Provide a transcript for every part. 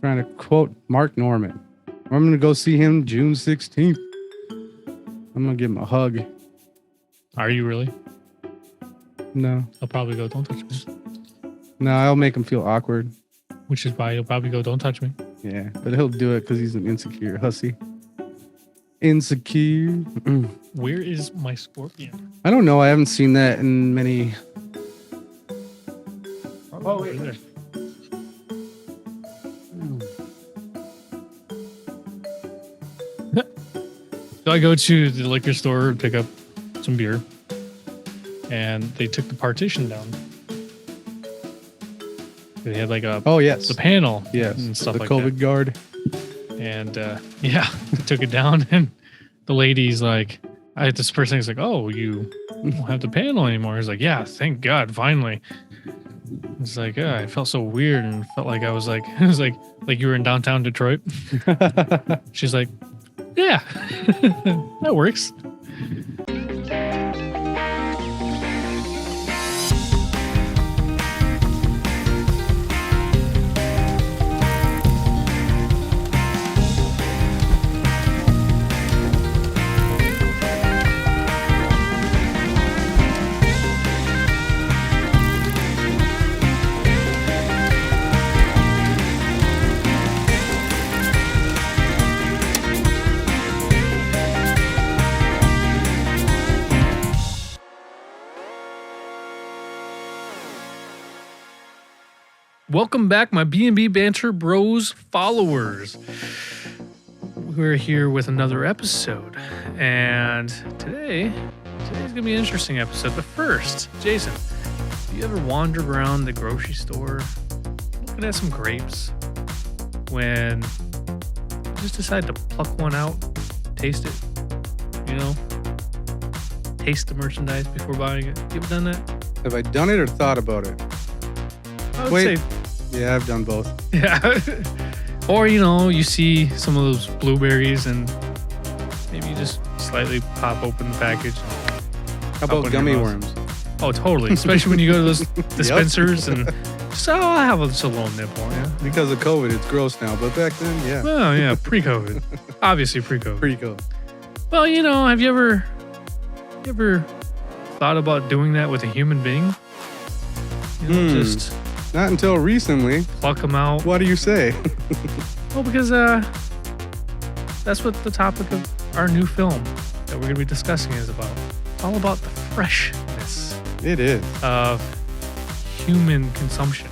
trying to quote Mark Norman. I'm going to go see him June 16th. I'm going to give him a hug. Are you really? No. I'll probably go, don't touch me. No, I'll make him feel awkward. Which is why he'll probably go, don't touch me. Yeah, but he'll do it because he's an insecure hussy. Insecure. Where is my scorpion? I don't know. I haven't seen that in many... Oh, wait. There. So I go to the liquor store and pick up some beer, and they took the partition down. They had like a the panel, and stuff the like COVID that. guard, and they took it down, and the lady's like, this person is like, "Oh, you don't have the panel anymore." He's like, "Yeah, thank God, finally." It's like, I felt so weird and felt like I was like, it was like you were in downtown Detroit. She's like, yeah, that works. Welcome back, my B&B Banter Bros followers. We're here with another episode, and today's gonna be an interesting episode. But first, Jason, do you ever wander around the grocery store looking at some grapes when you just decide to pluck one out, taste it, taste the merchandise before buying it? You ever done that? Have I done it or thought about it? I would say... Yeah, I've done both. Yeah. Or, you see some of those blueberries and maybe you just slightly pop open the package. How about gummy worms? Oh, totally. Especially when you go to those dispensers and just, I'll have just a little nibble. Yeah. Because of COVID, it's gross now. But back then, yeah. Oh, yeah. Pre-COVID. Obviously pre-COVID. Pre-COVID. Well, have you ever thought about doing that with a human being? Just... Not until recently. Pluck them out. What do you say? Well, because that's what the topic of our new film that we're going to be discussing is about. It's all about the freshness. It is. Of human consumption.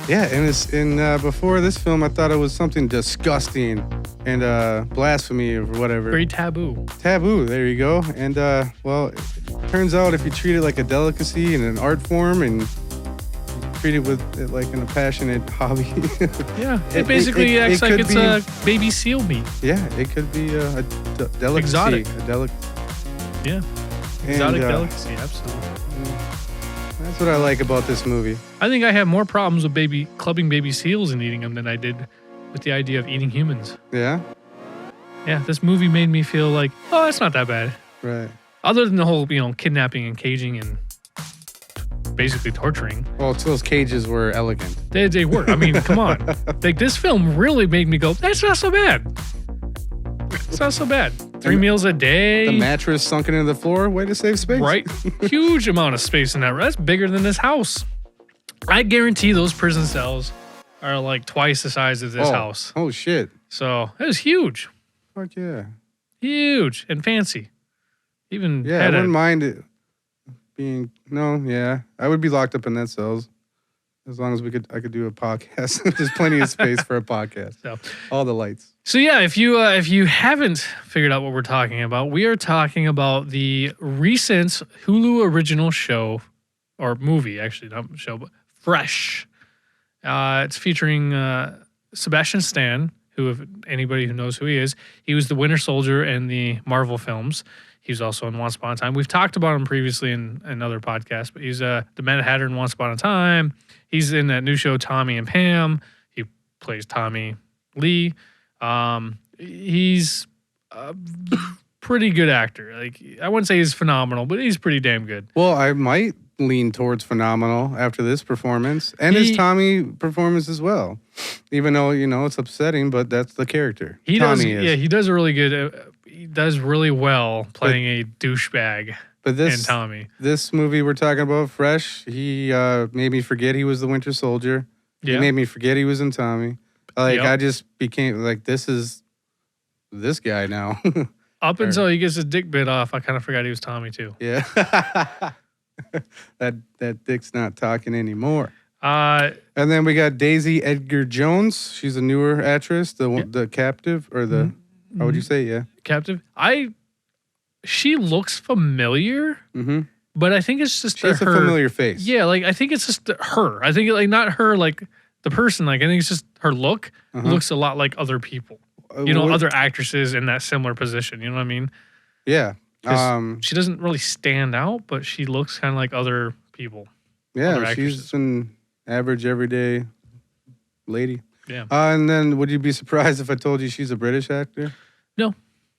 Yeah, and before this film, I thought it was something disgusting and blasphemy or whatever. Very taboo. Taboo, there you go. And, well, it turns out if you treat it like a delicacy and an art form and treat it with it like in a passionate hobby. Yeah, it basically acts like it's a baby seal meat. Yeah, it could be a delicacy. Exotic. A delicacy. Yeah, exotic delicacy, absolutely. That's what I like about this movie. I think I have more problems with clubbing baby seals and eating them than I did with the idea of eating humans. Yeah? Yeah, this movie made me feel like, oh, it's not that bad. Right. Other than the whole, kidnapping and caging and basically torturing. Well, those cages were elegant. They were. I mean, come on. Like, this film really made me go, that's not so bad. It's not so bad. 3 meals a day. The mattress sunken into the floor. Way to save space. Right. Huge amount of space in that. That's bigger than this house. I guarantee those prison cells are like twice the size of this house. Oh, shit. So, it was huge. Fuck yeah. Huge and fancy. Even I wouldn't mind it. I would be locked up in that cells as long as I could do a podcast. There's plenty of space for a podcast. So, all the lights. So yeah, if you haven't figured out what we're talking about, we are talking about the recent Hulu original show or movie, actually not show, but Fresh. It's featuring Sebastian Stan, who, if anybody who knows who he is, he was the Winter Soldier in the Marvel films. He's also in Once Upon a Time. We've talked about him previously in another podcast, but he's the Mad Hatter in Once Upon a Time. He's in that new show, Tommy and Pam. He plays Tommy Lee. He's a pretty good actor. Like, I wouldn't say he's phenomenal, but he's pretty damn good. Well, I might lean towards phenomenal after this performance and his Tommy performance as well. Even though, it's upsetting, but that's the character. He Tommy does. is. Yeah, he does a really good. He does really well playing a douchebag. But and Tommy. This movie we're talking about, Fresh, he made me forget he was the Winter Soldier. Yeah. He made me forget he was in Tommy. Like, Yep. I just became like, this is this guy now. Up until he gets his dick bit off, I kind of forgot he was Tommy too. Yeah. that dick's not talking anymore. And then we got Daisy Edgar Jones. She's a newer actress, the captive, or the, how would you say? Yeah. Captive. She looks familiar, but I think it's just she has her. A familiar face. Yeah, like I think it's just her. I think like not her like the person. Like I think it's just her look looks a lot like other people. Other actresses in that similar position. You know what I mean? Yeah. She doesn't really stand out, but she looks kind of like other people. Yeah, she's an average, everyday lady. Yeah. And then would you be surprised if I told you she's a British actor? No.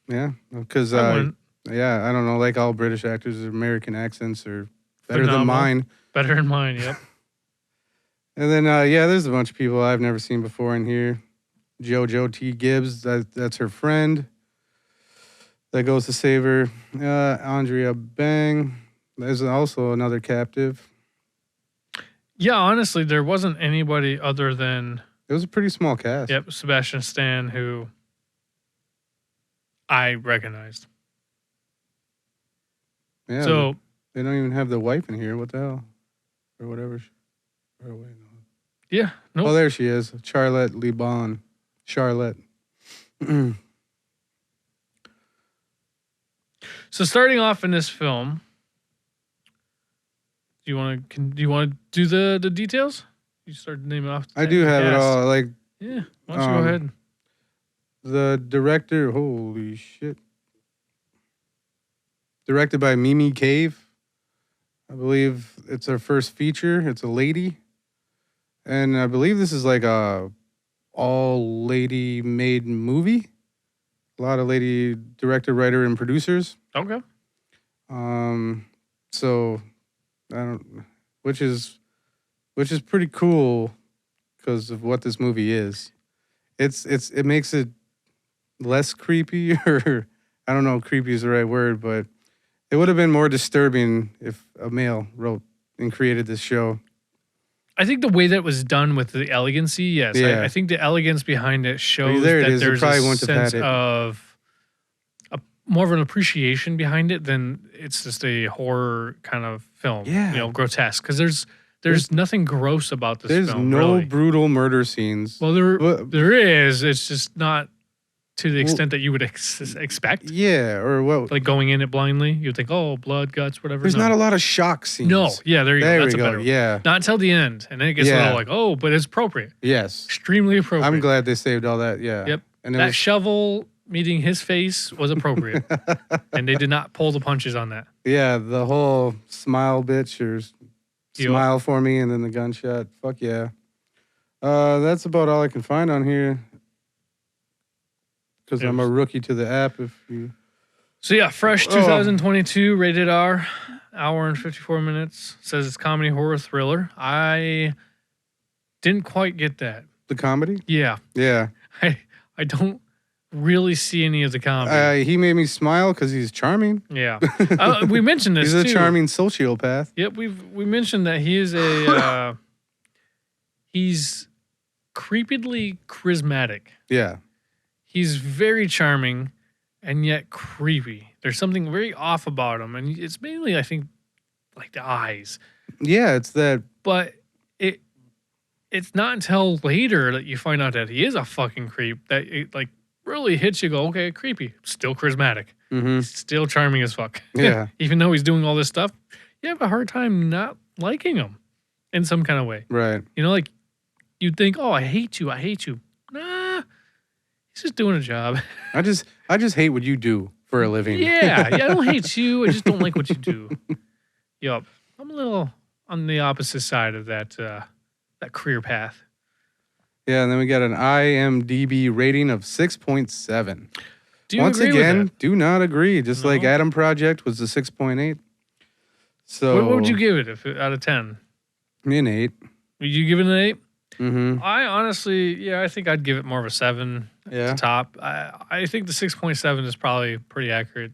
Yeah, because I wouldn't. Yeah, I don't know. Like all British actors, their American accents are better Phenomenal. than mine. Better than mine, yep. And then, there's a bunch of people I've never seen before in here. JoJo T. Gibbs, that's her friend that goes to save her. Andrea Bang, there's also another captive. Yeah, honestly, there wasn't anybody other than... It was a pretty small cast. Yep, Sebastian Stan, who I recognized. Yeah, so they don't even have the wife in here. What the hell? Or whatever. Or wait, no. Yeah. Nope. Oh, there she is. Charlotte Liban. Charlotte. So starting off in this film, do you want to do the details? You start naming off. I do have it all. Like, yeah. Why don't you go ahead? The director. Holy shit. Directed by Mimi Cave. I believe it's her first feature. It's a lady. And I believe this is like a all-lady made movie. A lot of lady director, writer, and producers. Okay. So which is pretty cool because of what this movie is. It makes it less creepy, or I don't know if creepy is the right word, but it would have been more disturbing if a male wrote and created this show. I think the way that was done with the elegancy, yes. Yeah. I think the elegance behind it shows There it that is. there's probably a wouldn't have had sense it. of more of an appreciation behind it than it's just a horror kind of film. Yeah. Grotesque. Because there's nothing gross about this film. There's no really. brutal murder scenes. Well, there is. It's just not to the extent that you would expect. Yeah, or what? Like going in it blindly, you'd think, oh, blood, guts, whatever. There's not a lot of shock scenes. No, yeah, there you go. That's we a go. better one. Yeah. Not until the end, and then it gets a little like, oh, but it's appropriate. Yes. Extremely appropriate. I'm glad they saved all that. Yeah. Yep. And that shovel meeting his face was appropriate, and they did not pull the punches on that. Yeah, the whole smile, bitch, or smile for me, and then the gunshot. Fuck yeah. That's about all I can find on here. Because I'm a rookie to the app. So yeah, Fresh 2022, rated R, hour and 54 minutes. Says it's comedy, horror, thriller. I didn't quite get that. The comedy? Yeah. Yeah. I don't really see any of the comedy. He made me smile because he's charming. Yeah. We mentioned this He's too. a charming sociopath. Yep, we mentioned that he is he's creepily charismatic. Yeah. He's very charming and yet creepy. There's something very off about him, and it's mainly, I think, like the eyes. Yeah, it's that. But it's not until later that you find out that he is a fucking creep that it like really hits you. Go, okay, creepy, still charismatic, still charming as fuck. Yeah. Even though he's doing all this stuff, you have a hard time not liking him in some kind of way. Right. Like you'd think, oh, I hate you. Nah. He's just doing a job. I just hate what you do for a living. Yeah, I don't hate you. I just don't like what you do. Yup. I'm a little on the opposite side of that career path. Yeah, and then we got an IMDb rating of 6.7. Do you Once agree again, with that? do not agree. Just like Adam Project was a 6.8. So What would you give it out of 10? An 8. Would you give it an 8? Mm-hmm. I honestly, yeah, I think I'd give it more of a 7 Yeah. to top. I think the 6.7 is probably pretty accurate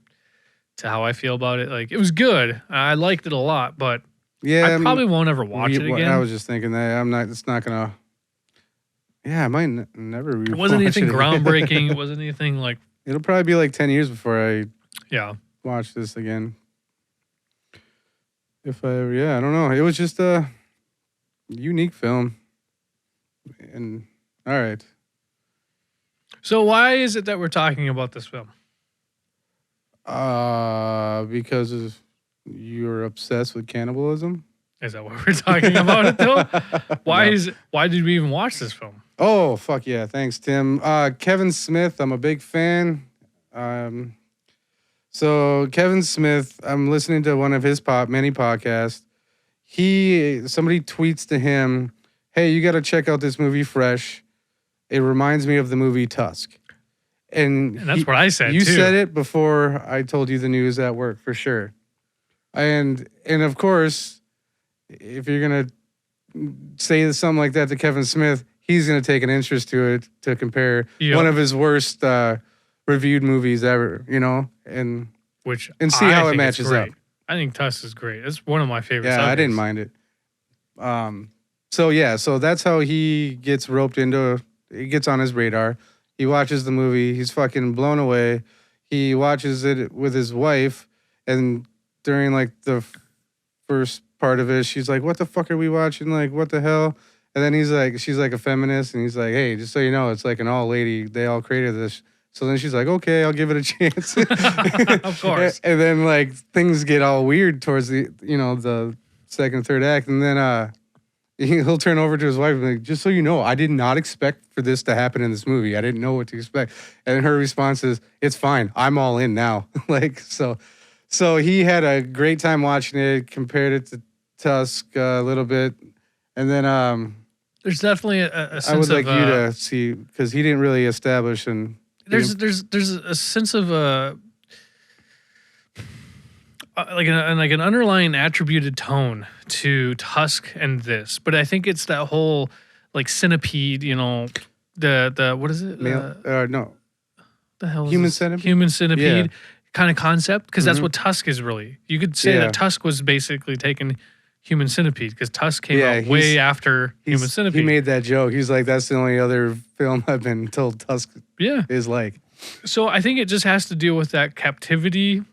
to how I feel about it. Like, it was good. I liked it a lot, but Yeah, I I mean, probably won't ever watch it I again. was just thinking that I'm not. It's not gonna. Yeah, I might never rewatch It wasn't anything it again. groundbreaking. It wasn't anything like, It'll probably be like 10 years before I yeah. watch this again. If I ever, yeah, I don't know. It was just a unique film. And all right. So why is it that we're talking about this film? Because you're obsessed with cannibalism. Is that what we're talking about it though? Why did we even watch this film? Oh, fuck yeah. Thanks, Tim. Kevin Smith, I'm a big fan. So Kevin Smith, I'm listening to one of his many podcasts. Somebody tweets to him, "Hey, you got to check out this movie Fresh. It reminds me of the movie Tusk." And that's what I said. You too. said it before I told you the news at work for sure. And of course, if you're gonna say something like that to Kevin Smith, he's gonna take an interest to it to compare one of his worst reviewed movies ever, and see how it matches up. I think Tusk is great. It's one of my favorites. Yeah, I didn't mind it. So that's how he gets roped into. It gets on his radar. He watches the movie. He's fucking blown away. He watches it with his wife, and during like the first part of it, she's like, "What the fuck are we watching? Like, what the hell?" And then she's like a feminist, and he's like, "Hey, just so you know, it's like an all lady. They all created this." So then she's like, "Okay, I'll give it a chance." Of course. And then like things get all weird towards the second, third act, and then he'll turn over to his wife and be like, "Just so you know, I did not expect for this to happen in this movie. I didn't know what to expect." And her response is, "It's fine. I'm all in now." So he had a great time watching it. Compared it to Tusk a little bit, and then there's definitely a sense I would like of, you to see, because he didn't really establish and. There's a sense of like an underlying attributed tone to Tusk and this, but I think it's that whole like centipede, the what is it? No. The hell is Human this? centipede? Human centipede Yeah. kind of concept, because that's what Tusk is really. You could say that Tusk was basically taking Human Centipede, because Tusk came out way after Human Centipede. He made that joke. He's like, that's the only other film I've been told Tusk is like. So I think it just has to deal with that captivity,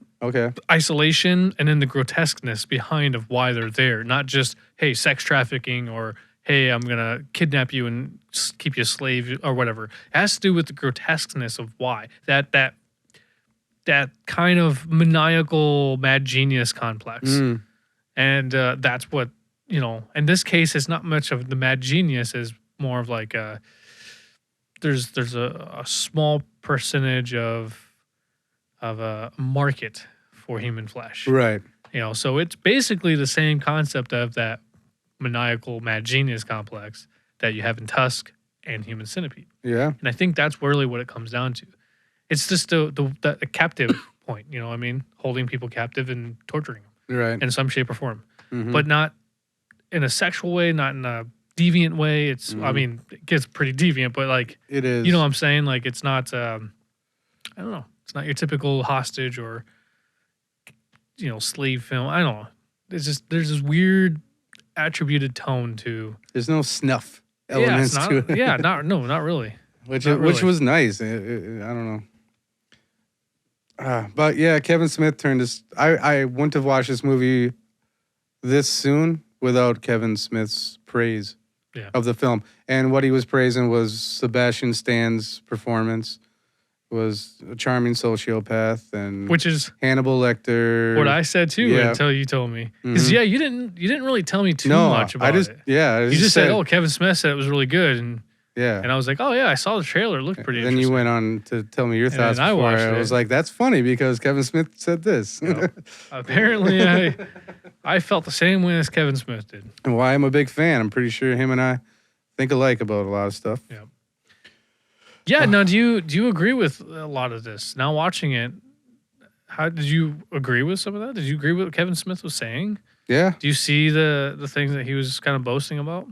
isolation, and then the grotesqueness behind of why they're there. Not just, hey, sex trafficking, or hey, I'm going to kidnap you and keep you a slave or whatever. It has to do with the grotesqueness of why. That kind of maniacal mad genius complex. And that's what, in this case, it's not much of the mad genius, is more of like there's a small percentage of a market for human flesh. Right. So it's basically the same concept of that maniacal mad genius complex that you have in Tusk and Human Centipede. Yeah. And I think that's really what it comes down to. It's just the captive point, what I mean? Holding people captive and torturing them. Right. In some shape or form. But not in a sexual way, not in a deviant way. It's, I mean, it gets pretty deviant, but like, it is. You know what I'm saying? Like, it's not, I don't know. It's not your typical hostage or, slave film. I don't know. It's just, there's this weird attributed tone to. There's no snuff elements to it. Yeah, not really. Which was nice. I don't know. But yeah, Kevin Smith turned his. I wouldn't have watched this movie this soon without Kevin Smith's praise of the film. And what he was praising was Sebastian Stan's performance. Was a charming sociopath, and which is Hannibal Lecter. What I said too until you told me. Because you didn't really tell me too much about it. You just said, "Oh, Kevin Smith said it was really good," and and I was like, "Oh yeah, I saw the trailer. It looked pretty." Then interesting. you went on to tell me your thoughts. And I watched it. I was like, "That's funny because Kevin Smith said this." Apparently, I felt the same way as Kevin Smith did. And why I'm a big fan. I'm pretty sure him and I think alike about a lot of stuff. Yeah. Yeah. Now, do you agree with a lot of this? Now watching it, how did you agree with some of that? Did you agree with what Kevin Smith was saying? Yeah. Do you see the things that he was kind of boasting about?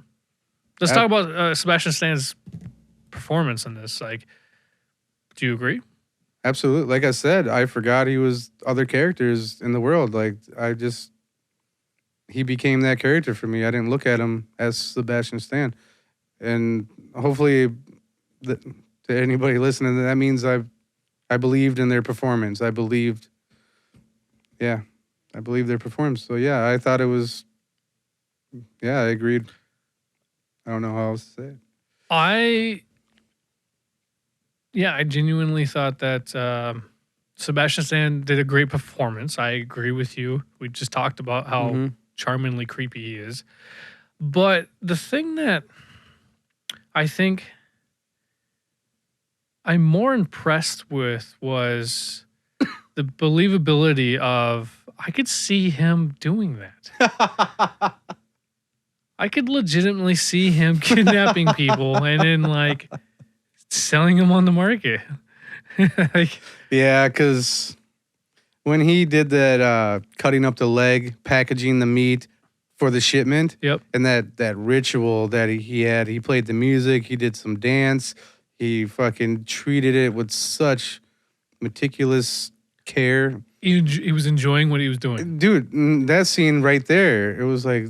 Let's talk about Sebastian Stan's performance in this. Like, do you agree? Absolutely. Like I said, I forgot he was other characters in the world. Like he became that character for me. I didn't look at him as Sebastian Stan. And hopefully to anybody listening, that means I believed in their performance. I believed their performance. So yeah, I thought it was, I agreed. I don't know how else to say it. I genuinely thought that Sebastian Stan did a great performance. I agree with you. We just talked about how charmingly creepy he is. But the thing that I think I'm more impressed with was the believability of, I could see him doing that. I could legitimately see him kidnapping people and then like selling them on the market. Like, yeah, because when he did that cutting up the leg, packaging the meat for the shipment, and that ritual that he had, he played the music, he did some dance, he fucking treated it with such meticulous care. He was enjoying what he was doing. Dude, that scene right there, it was like,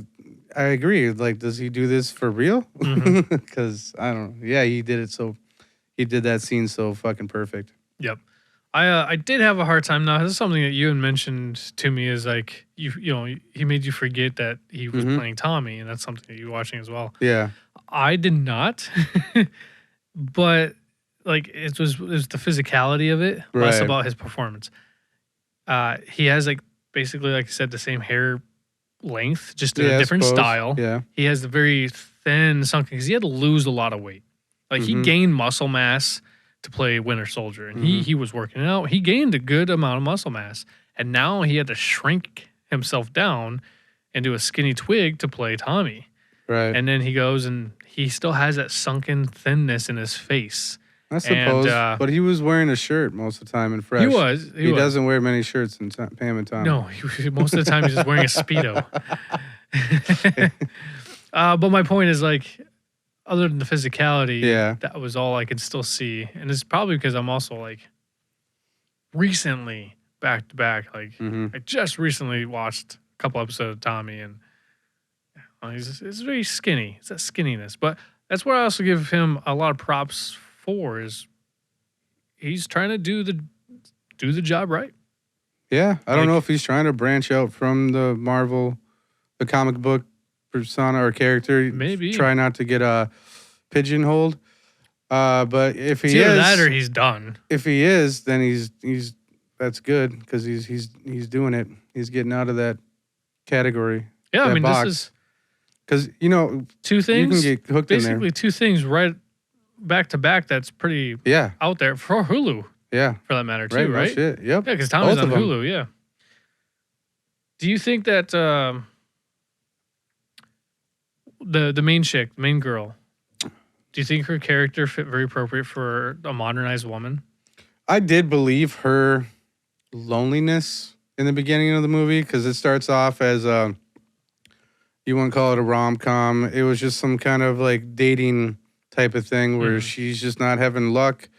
I agree. Like, does he do this for real? Because I don't know. Yeah, he did that scene so fucking perfect. Yep. I did have a hard time. Now, this is something that you had mentioned to me, is like, you know, he made you forget that he was playing Tommy, and that's something that you're watching as well. Yeah. I did not, but like it was the physicality of it, less about his performance. He has like basically, like I said, the same hair length, just in a different style. Yeah. He has the very thin sunken, because he had to lose a lot of weight. Like he gained muscle mass to play Winter Soldier, and he was working out. He gained a good amount of muscle mass, and now he had to shrink himself down into a skinny twig to play Tommy. Right. And then he goes and he still has that sunken thinness in his face. I suppose, but he was wearing a shirt most of the time in Fresh. He was. He doesn't wear many shirts in Pam and Tommy. No, most of the time he's just wearing a Speedo. But my point is, like, other than the physicality, that was all I could still see. And it's probably because I'm also, like, recently back to back. Like, I just recently watched a couple episodes of Tommy, and he's very skinny. It's that skinniness. But that's where I also give him a lot of props for, is he's trying to do the job right. Yeah, I don't know if he's trying to branch out from the Marvel, the comic book persona or character. Maybe try not to get pigeonholed. But if he either is that or he's done. If he is, then he's that's good, because he's doing it. He's getting out of that category. Yeah, I mean, box. this is because two things. You can get hooked basically in there. Two things right back to back. That's pretty out there for Hulu. Yeah, for that matter too, right? No shit. Yep. Yeah, because Tommy's on Hulu. Yeah. Do you think that the main chick, the main girl, do you think her character fit very appropriate for a modernized woman? I did believe her loneliness in the beginning of the movie, because it starts off as you wouldn't call it a rom-com. It was just some kind of like dating type of thing where she's just not having luck,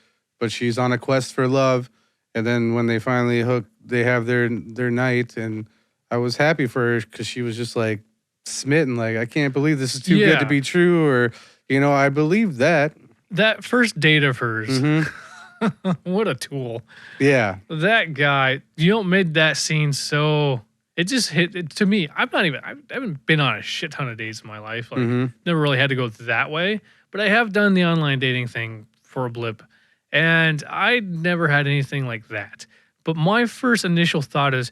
but she's on a quest for love. And then when they finally hook, they have their night. And I was happy for her, because she was just like smitten. Like, I can't believe this is too good to be true. Or, I believe that. That first date of hers. What a tool. Yeah. That guy, made that scene so... It just hit it, to me. I haven't been on a shit ton of dates in my life. Like, never really had to go that way. But I have done the online dating thing for a blip. And I never had anything like that. But my first initial thought is,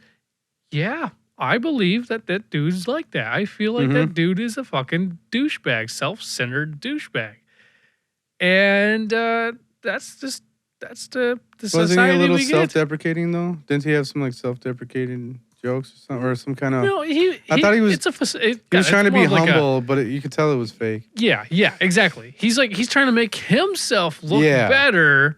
yeah, I believe that dude's like that. I feel like that dude is a fucking douchebag, self-centered douchebag. And that's the society we get. Wasn't he a little self-deprecating, though? Didn't he have some like self-deprecating jokes or some kind of... No, I thought he was... he was trying to be humble, but you could tell it was fake. Yeah, exactly. He's trying to make himself look better,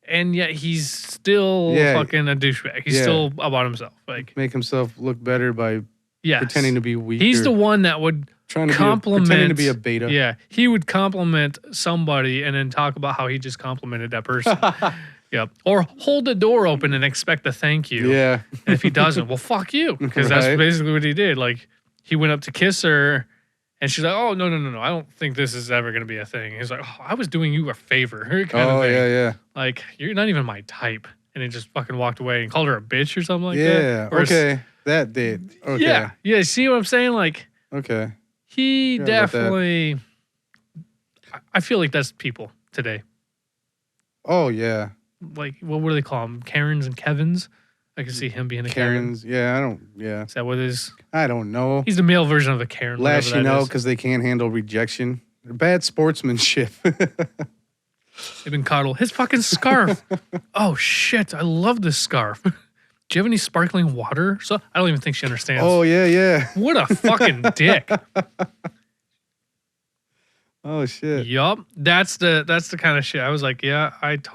and yet he's still fucking a douchebag. He's still about himself. Like, make himself look better by pretending to be weak. He's the one that would Trying to compliment, pretending to be a beta. yeah, he would compliment somebody and then talk about how he just complimented that person. Yep. Or hold the door open and expect a thank you. Yeah. And if he doesn't, well, fuck you. Because that's Right. basically what he did. Like, he went up to kiss her and she's like, oh, no. I don't think this is ever going to be a thing. He's like, oh, I was doing you a favor. Kind of thing. Yeah. Like, you're not even my type. And he just fucking walked away and called her a bitch or something like that. Yeah. Or Okay. That did. Okay. Yeah. Yeah. See what I'm saying? Like, Okay. he Forgot about that. definitely, I feel like that's people today. Oh yeah. Like, what do they call them? Karens and Kevins? I can see him being a Karen. Karens. Yeah. Is that what it is? I don't know. He's the male version of a Karen. Last you know, is. because they can't handle rejection. They're bad sportsmanship. They've been coddled. His fucking scarf. Oh shit! I love this scarf. Do you have any sparkling water? So I don't even think she understands. Oh yeah. What a fucking dick. Oh shit. Yup. That's the kind of shit. I was like, yeah, it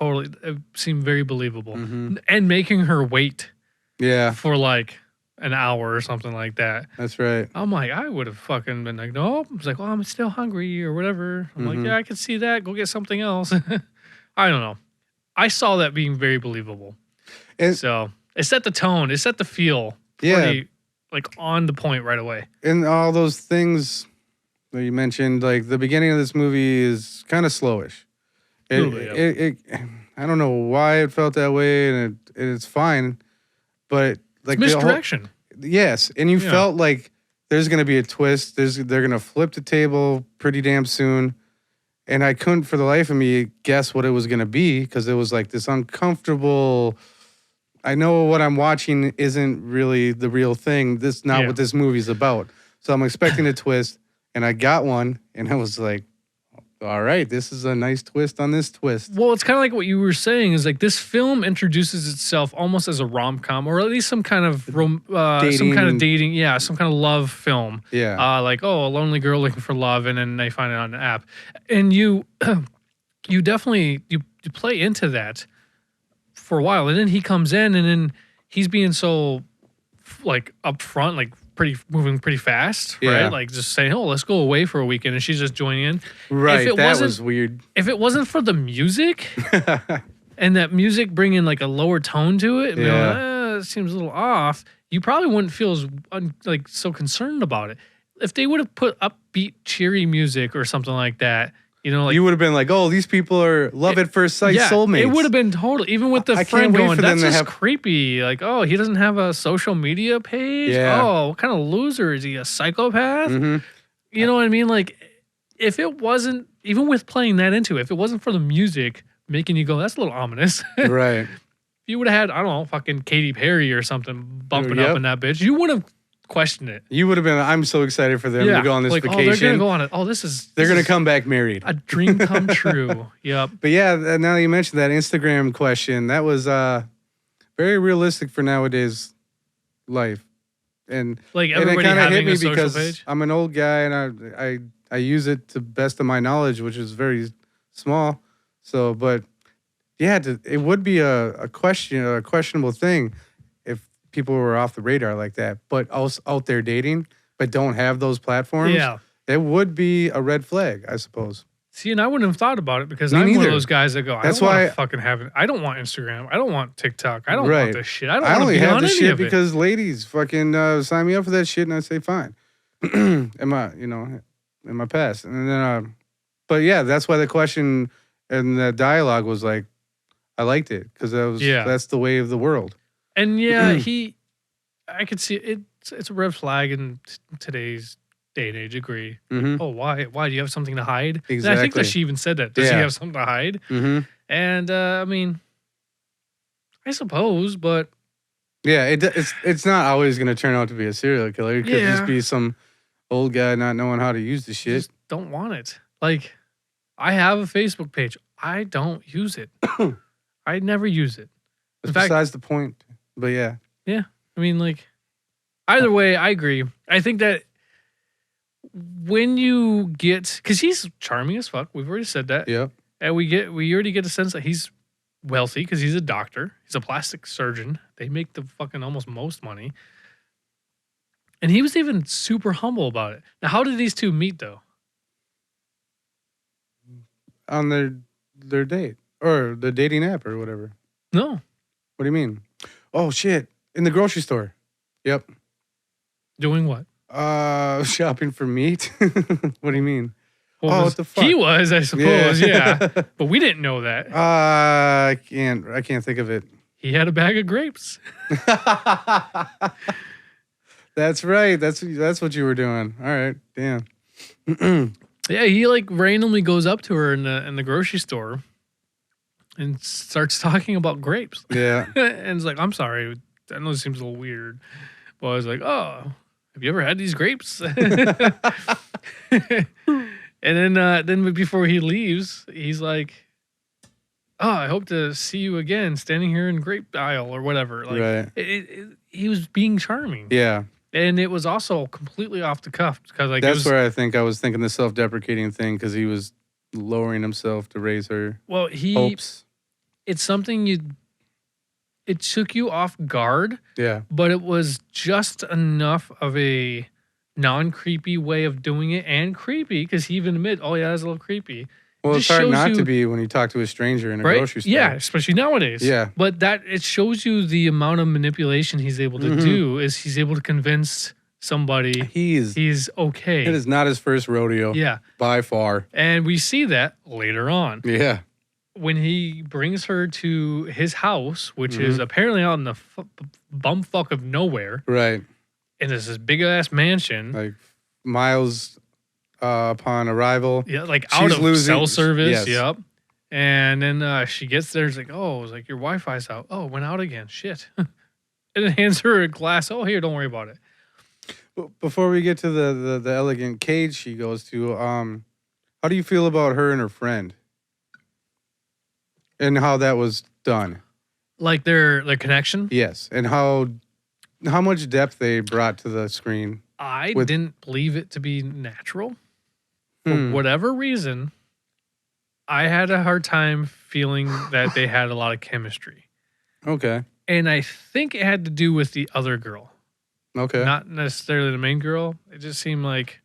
seemed very believable. Mhm. And making her wait Yeah, for like an hour or something like that. that's right. I'm like, I would have fucking been like, no. I was like, well, I'm still hungry or whatever. I'm like, Mhm. yeah, I can see that. Go get something else. I don't know. I saw that being very believable. And- So it set the tone. It set the feel. Yeah. Pretty, like on the point right away. And all those things that you mentioned, like the beginning of this movie is kind of slowish. Little bit, I don't know why it felt that way, and it's fine, but like It's the whole- misdirection. yes, and you Yeah. felt like there's gonna be a twist. They're gonna flip the table pretty damn soon, and I couldn't for the life of me guess what it was gonna be because it was like this uncomfortable. I know what I'm watching isn't really the real thing. This is not Yeah. what this movie's about. So I'm expecting a twist, and I got one, and I was like, all right, this is a nice twist on this twist. Well, it's kind of like what you were saying is like this film introduces itself almost as a rom-com or at least some kind of dating, yeah, some kind of love film. Yeah. Like, oh, a lonely girl looking for love, and then they find it on an app. And you you definitely you play into that for a while. And then he comes in and then he's being so like upfront, like moving pretty fast, Yeah. right? Like just saying, oh, let's go away for a weekend, and she's just joining in. Right. it That wasn't- was weird. If it wasn't for the music and that music bringing like a lower tone to it, you know, it seems a little off. You probably wouldn't feel as like so concerned about it. If they would have put upbeat, cheery music or something like that, you know, like You would have been like, oh, these people are love at first sight soulmates. it would have been total. Even with the I can't friend wait going, for them that's to just have- creepy. Like, oh, he doesn't have a social media page. Yeah. Oh, what kind of loser is he? A psychopath? Mhm. You know what I mean? Like, if it wasn't, even with playing that into it, if it wasn't for the music making you go, that's a little ominous. Right. You would have had, I don't know, fucking Katy Perry or something bumping Yep. up in that bitch. You would have questioned it. You would have been, I'm so excited for them to go on this like, vacation. oh, they're going to go on it. Oh, this is. They're this going to is come back married. a dream come true. Yep. But yeah, now that you mentioned that Instagram question, that was very realistic for nowadays life. And Like and it everybody kind of hit having me a social because page. I'm an old guy and I use it to best of my knowledge, which is very small. So, but yeah, it would be a questionable thing if people were off the radar like that, but also out there dating, but don't have those platforms. Yeah. It would be a red flag, I suppose. See, and I wouldn't have thought about it because Me I'm one neither. of those guys that go, That's I don't why- want to fucking have it. I don't want Instagram. I don't want TikTok. I don't Right. want this shit. I don't I want to only be have on this any shit of it. because ladies fucking sign me up for that shit, and I say fine. in my past, and then, but yeah, that's why the question and the dialogue was like, I liked it because that's the way of the world. And yeah, I could see it. It's a red flag in today's day and age. Agree. Mm-hmm. Oh, why? Why do you have something to hide? And I think that Exactly. she even said that. Does he Yeah. have something to hide? Mm-hmm. And I mean, I suppose, but Yeah, it's not always gonna turn out to be a serial killer. It could Yeah. just be some old guy not knowing how to use the I shit. just don't want it. Like, I have a Facebook page. I don't use it. I never use it. That's in fact- besides the point. But yeah, I mean, like, either way, I agree. I think that when you get, because he's charming as fuck. We've already said that. yep, And we already get a sense that he's wealthy because he's a doctor. He's a plastic surgeon. They make the fucking almost most money. And he was even super humble about it. Now, how did these two meet, though? On their date or the dating app or whatever. No. What do you mean? Oh shit! In the grocery store. Yep. Doing what? Shopping for meat. What do you mean? What the fuck? He was, I suppose, yeah. But we didn't know that. I can't think of it. He had a bag of grapes. That's right. That's what you were doing. All right. Damn. Yeah, he like randomly goes up to her in the grocery store and starts talking about grapes. Yeah. And it's like, I'm sorry, I know it seems a little weird. But I was like, oh, have you ever had these grapes? And then before he leaves, he's like, oh, I hope to see you again standing here in grape aisle or whatever. Like, right. He was being charming. Yeah. And it was also completely off the cuff because like that's where I think I was thinking the self-deprecating thing because he was lowering himself to raise her hopes. It's something it took you off guard. Yeah. But it was just enough of a non-creepy way of doing it and creepy because he even admitted, oh yeah, that's a little creepy. Well, it's hard not to be when you talk to a stranger in a grocery store. Yeah, especially nowadays. Yeah. But it shows you the amount of manipulation he's able to do is he's able to convince somebody he's okay. It is not his first rodeo. Yeah. By far. And we see that later on. Yeah. When he brings her to his house, which is apparently out in the bumfuck of nowhere. Right. And it's this big-ass mansion. Like miles upon arrival. Yeah, like out of cell service. Yes. Yep. And then she gets there. It's like, oh, it's like your Wi-Fi's out. Oh, it went out again. Shit. And then hands her a glass. Oh, here, don't worry about it. Before we get to the elegant cage she goes to, how do you feel about her and her friend? And how that was done? Like their connection? Yes. And how much depth they brought to the screen. I didn't believe it to be natural. For whatever reason, I had a hard time feeling that they had a lot of chemistry. Okay. And I think it had to do with the other girl. Okay. Not necessarily the main girl. It just seemed like,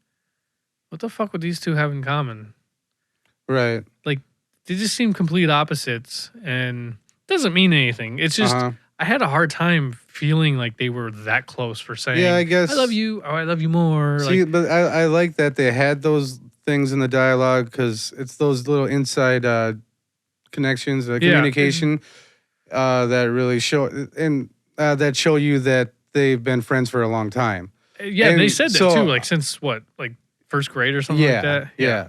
what the fuck would these two have in common? Right. Like, they just seem complete opposites. And it doesn't mean anything. It's just, I had a hard time feeling like they were that close for saying, yeah, I guess. I love you, or I love you more. See, but I like that they had those things in the dialogue because it's those little inside connections, communication that really show and that show you that they've been friends for a long time. Yeah, and they said that too, like since what, like first grade or something like that. Yeah.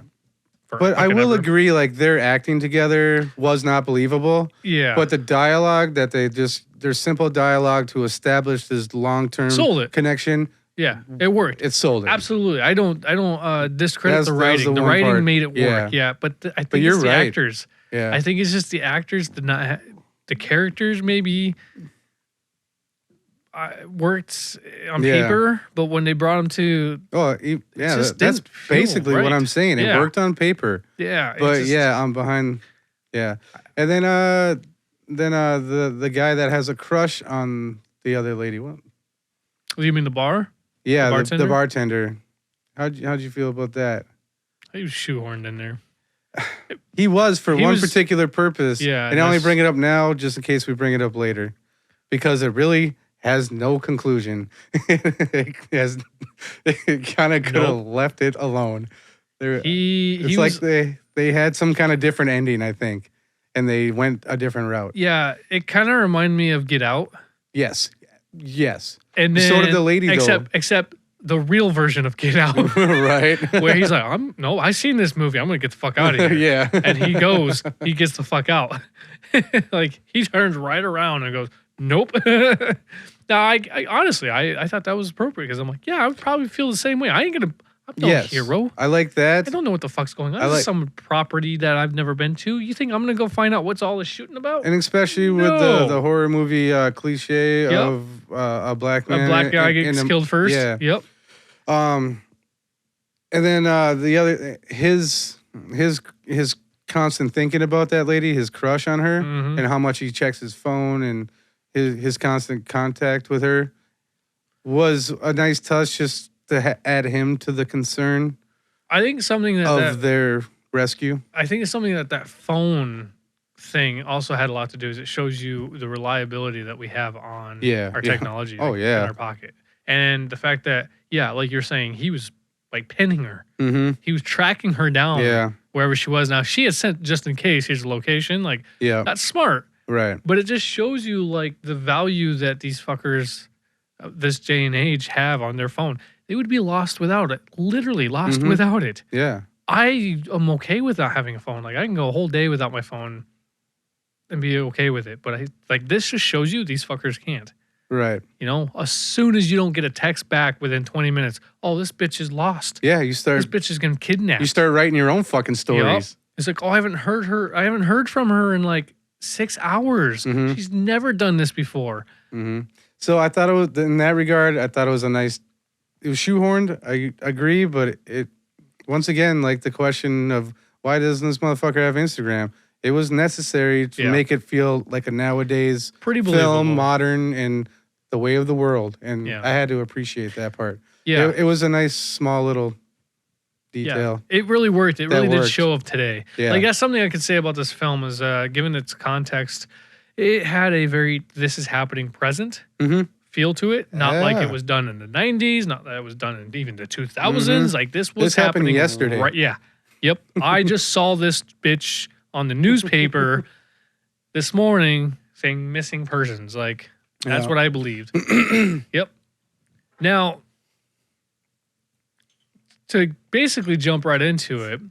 But I will agree, like their acting together was not believable. Yeah. But the dialogue that their simple dialogue to establish this long-term connection. Yeah, it worked. It sold it. Absolutely. I don't discredit the writing. The writing made it work. Yeah, but I think it's the actors. Yeah. I think it's just the actors did not the characters maybe worked on paper, but when they brought them to that's basically what I'm saying. It worked on paper. Yeah. But I'm behind. Yeah. And then the guy that has a crush on the other lady. What? Do you mean the bar? Yeah, the bartender. How'd you feel about that? He was shoehorned in there. He was for one particular purpose. Yeah. And I only bring it up now just in case we bring it up later. Because it really has no conclusion. It kind of could have left it alone. They had some kind of different ending, I think. And they went a different route. Yeah, it kind of reminded me of Get Out. Yes. And then, so did the lady, except the real version of Get Out. Right. Where he's like, I've seen this movie. I'm going to get the fuck out of here. Yeah. And he gets the fuck out. Like, he turns right around and goes, nope. Now, I honestly, I thought that was appropriate because I'm like, yeah, I would probably feel the same way. I'm no hero. I like that. I don't know what the fuck's going on. This is some property that I've never been to. You think I'm going to go find out what's all this shooting about? And especially with the horror movie cliche of a black man. A black guy gets killed first. Yeah. Yep. And then the other, his constant thinking about that lady, his crush on her, and how much he checks his phone and his constant contact with her was a nice touch just to add him to the concern I think something of their rescue. I think it's something that phone thing also had a lot to do is it shows you the reliability that we have on our technology Oh, in yeah. our pocket. And the fact that, yeah, like you're saying, he was like pinning her. Mm-hmm. He was tracking her down Yeah. wherever she was. Now, she had sent just in case, here's the location. Like, Yeah. that's smart. Right. But it just shows you like the value that these fuckers this day and age have on their phone. They would be lost without it. Literally lost without it. Yeah. I am okay with not having a phone. Like I can go a whole day without my phone and be okay with it. But this just shows you these fuckers can't. Right. You know, as soon as you don't get a text back within 20 minutes, oh, this bitch is lost. Yeah, you start. This bitch is getting kidnapped. You start writing your own fucking stories. Yep. It's like, oh, I haven't heard from her in like 6 hours. She's never done this before. So I thought it was, in that regard, I thought it was a nice. It was shoehorned. I agree, but it once again, like the question of why doesn't this motherfucker have Instagram? It was necessary to make it feel like a nowadays pretty believable film, modern, and the way of the world. And I had to appreciate that part. Yeah. It was a nice, small little detail. Yeah. It really worked. It really did show up today. Yeah. Like, that's something I could say about this film is, given its context, it had a very, this is happening present feel to it. Not like it was done in the 90s, not that it was done in even the 2000s. Like, this was happening yesterday. Right, yeah. Yep. I just saw this bitch on the newspaper this morning saying missing persons. Like, that's what I believed. Yep. Now, to basically jump right into it,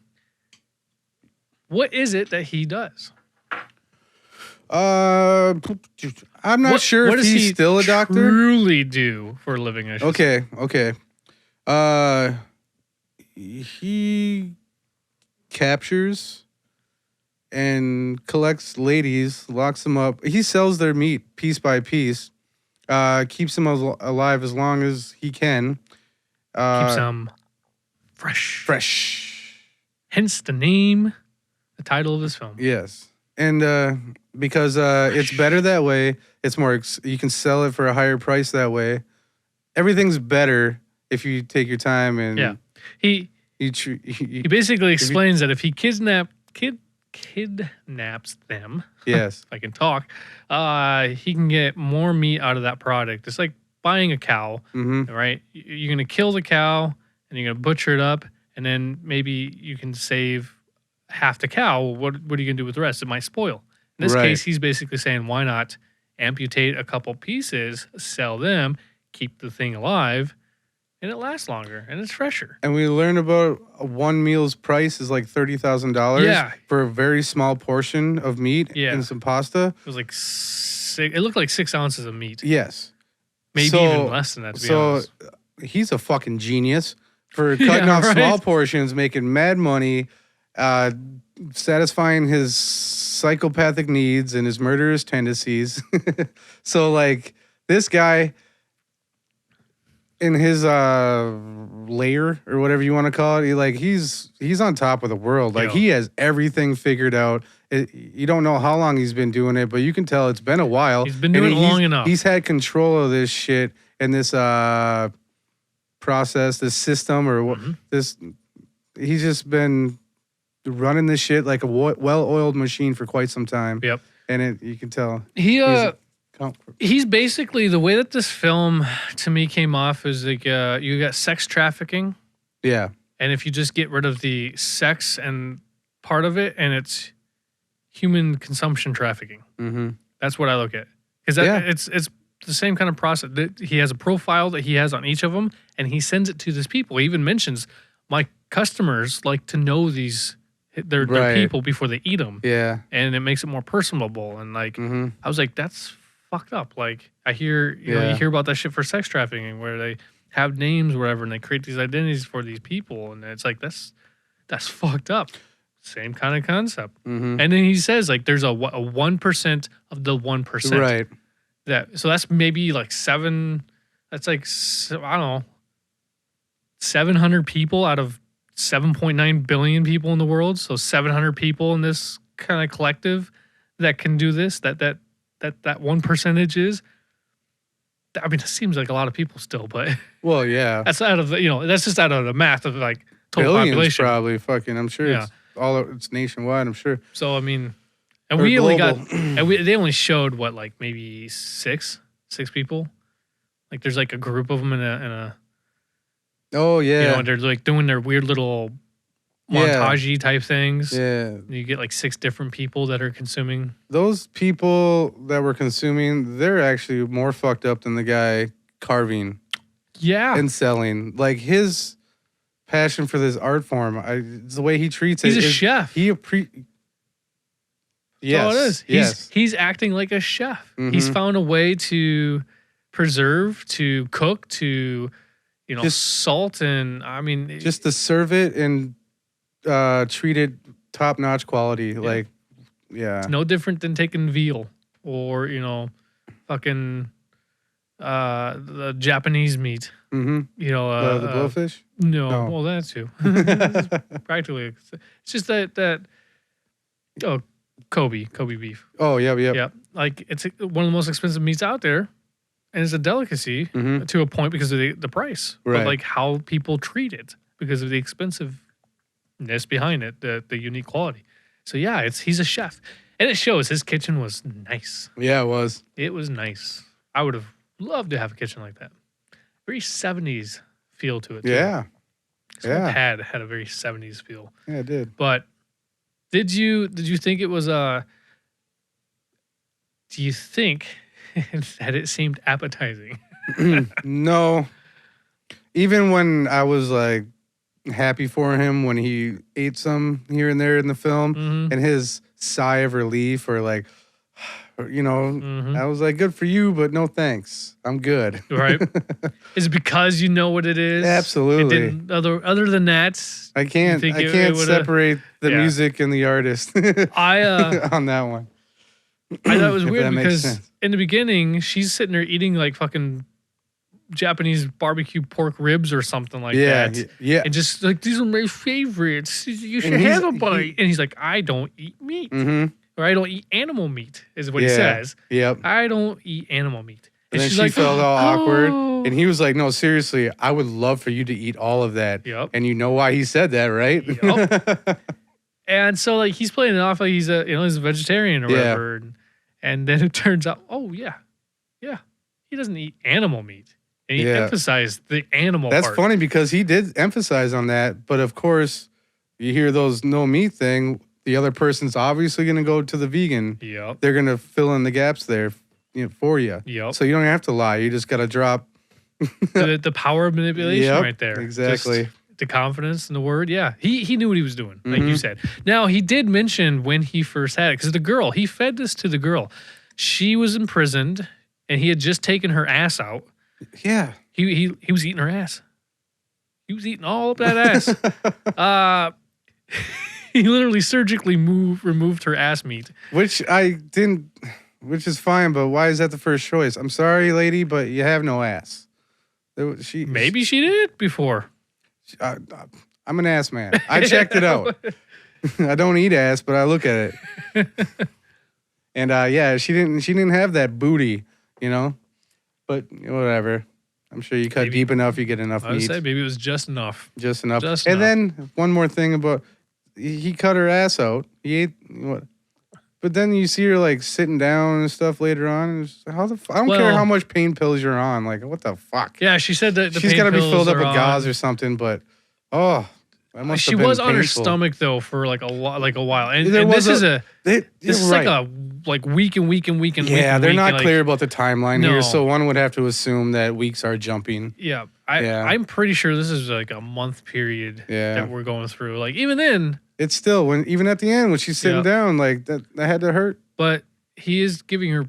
what is it that he does? I'm not sure what if does he's he still a doctor. Truly do for a living? I should say. Okay. He captures and collects ladies, locks them up. He sells their meat piece by piece. Keeps them alive as long as he can. Keeps them fresh. Hence the name, the title of this film. Yes. And because it's better that way, it's more. You can sell it for a higher price that way. Everything's better if you take your time and He basically explains that if he kidnaps them, yes, I can talk, he can get more meat out of that product. It's like buying a cow, right? You're gonna kill the cow and you're gonna butcher it up, and then maybe you can save half the cow. What are you gonna do with the rest? It might spoil. In this case, he's basically saying, why not amputate a couple pieces, sell them, keep the thing alive, and it lasts longer and it's fresher. And we learn about one meal's price is like $30,000 for a very small portion of meat and some pasta. It was like it looked like 6 ounces of meat. Yes. Maybe even less than that, to be honest. He's a fucking genius for cutting off small portions, making mad money, satisfying his psychopathic needs and his murderous tendencies. So, like, this guy in his lair or whatever you want to call it, he's on top of the world. Like, he has everything figured out. You don't know how long he's been doing it, but you can tell it's been a while. He's been doing it long enough. He's had control of this shit and this process, this system, or this. He's just been running this shit like a well-oiled machine for quite some time. Yep. And you can tell. He's basically, the way that this film to me came off is like you got sex trafficking. Yeah. And if you just get rid of the sex and part of it, and it's human consumption trafficking. That's what I look at. Because it's the same kind of process. He has a profile that he has on each of them, and he sends it to these people. He even mentions, my customers like to know their people before they eat them. Yeah. And it makes it more personable. And like, I was like, that's fucked up. Like, I hear, you hear about that shit for sex trafficking where they have names or whatever and they create these identities for these people. And it's like, that's fucked up. Same kind of concept. And then he says, like, there's a 1% of the 1%. Right. So that's maybe like that's like, I don't know, 700 people out of 7.9 billion people in the world. So 700 people in this kind of collective that can do this, that 1% is. I mean, it seems like a lot of people still, but Well, yeah. that's out of the, that's just out of the math of like total Billions population. probably fucking. I'm sure Yeah. it's nationwide. I'm sure. So I mean, and Or we only global. got, and they only showed what, like maybe six people. Like there's like a group of them in a Oh yeah. and they're like doing their weird little Yeah. montagey type things. Yeah. You get like 6 different people that are consuming. Those people that were consuming, they're actually more fucked up than the guy carving Yeah. and selling. Like his passion for this art form, it's the way he treats it. He's a chef. Yes. That's all it is. Yes. He's acting like a chef. Mhm. He's found a way to preserve, to cook, to salt, and I mean, Just to serve it and treat it top notch quality. Like, yeah. it's no different than taking veal or fucking the Japanese meat. Mm-hmm. You know, The blowfish. No, No. well that too. It's practically, it's just that Kobe beef. Oh yeah, yeah. Yeah, like it's one of the most expensive meats out there, and it's a delicacy Mhm. to a point because of the price, Right. but like how people treat it because of the expensiveness behind it, the unique quality. So yeah, he's a chef, and it shows. His kitchen was nice. Yeah, it was. It was nice. I would have loved to have a kitchen like that. Very 70s feel to it. Too. Yeah. So Yeah. had a very 70s feel. Yeah, it did. But did you think it was do you think that it seemed appetizing? No. Even when I was like happy for him when he ate some here and there in the film Mhm. and his sigh of relief or like Mhm. I was like, good for you, but no thanks. I'm good. Right? Is it because you know what it is? Absolutely. It didn't, other than that, I can't think I it can't would've- separate the Yeah. music and the artist I on that one. I thought it was If weird that makes because sense. in the beginning she's sitting there eating like fucking Japanese barbecue pork ribs or something like Yeah, that. yeah. And just like, these are my favorites. You should And have a bite. And he's like, I don't eat meat. Mm-hmm. Or I don't eat animal meat, is what he Yeah. says. Yep. I don't eat animal meat. And then she's she like, felt all awkward. "Oh." And he was like, no, seriously, I would love for you to eat all of that. Yep. And you know why he said that, right? Yep. And so like he's playing it off like he's he's a vegetarian or Yeah. whatever. And then it turns out, oh yeah, he doesn't eat animal meat. And he Yeah. emphasized the animal That's part. funny because he did emphasize on that. But of course, you hear those no meat thing. The other person's obviously going to go to the vegan. Yep. They're going to fill in the gaps there for you. Yep. So you don't have to lie. You just got to drop. the power of manipulation Yep, right there. exactly. Just the confidence in the word. Yeah. He knew what he was doing, like you Mhm. said. Now, he did mention when he first had it, because the girl, he fed this to the girl. She was imprisoned, and he had just taken her ass out. Yeah. He was eating her ass. He was eating all of that ass. He literally surgically removed her ass meat. Which is fine, but why is that the first choice? I'm sorry, lady, but you have no ass. Maybe she did it before. I'm an ass man. I checked it out. I don't eat ass, but I look at it. And yeah, she didn't have that booty, But whatever. I'm sure you cut Maybe- deep enough, you get enough I would meat. say maybe it was just enough. Just enough. Just And enough. then one more thing about he cut her ass out. He ate what? But then you see her like sitting down and stuff later on. And it's, I don't care Well- how much pain pills you're on. Like what the fuck? Yeah, she said that the She's pain got to be pills filled up are with on. gauze or something. But that must She have been was on her painful. stomach though for like a while, and, There and this was is They- this is right. like a week and week and week and week. Yeah, and they're week, not and, like, clear about the timeline No. here, so one would have to assume that weeks are jumping. Yeah, Yeah. I'm pretty sure this is like a month period Yeah. that we're going through. Like even then, It's still even at the end when she's sitting Yeah. down, like that had to hurt. but he is giving her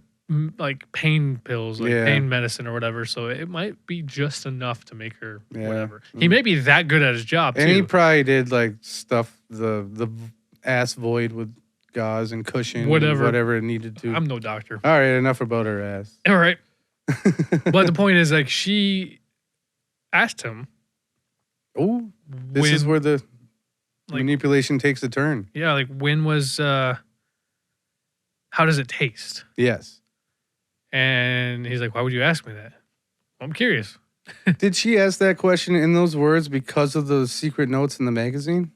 like pain pills, like Yeah. pain medicine or whatever. So it might be just enough to make her Yeah. whatever. He may be that good at his job And he too. probably did like stuff the ass void with gauze and cushion, and Whatever. whatever it needed to. I'm no doctor. All right, enough about her ass. All right, but the point is, like, she asked him Oh, this when, is where the like, manipulation takes a turn. yeah, like when was how does it taste? Yes. And he's like, why would you ask me that? I'm curious. Did she ask that question in those words because of the secret notes in the magazine?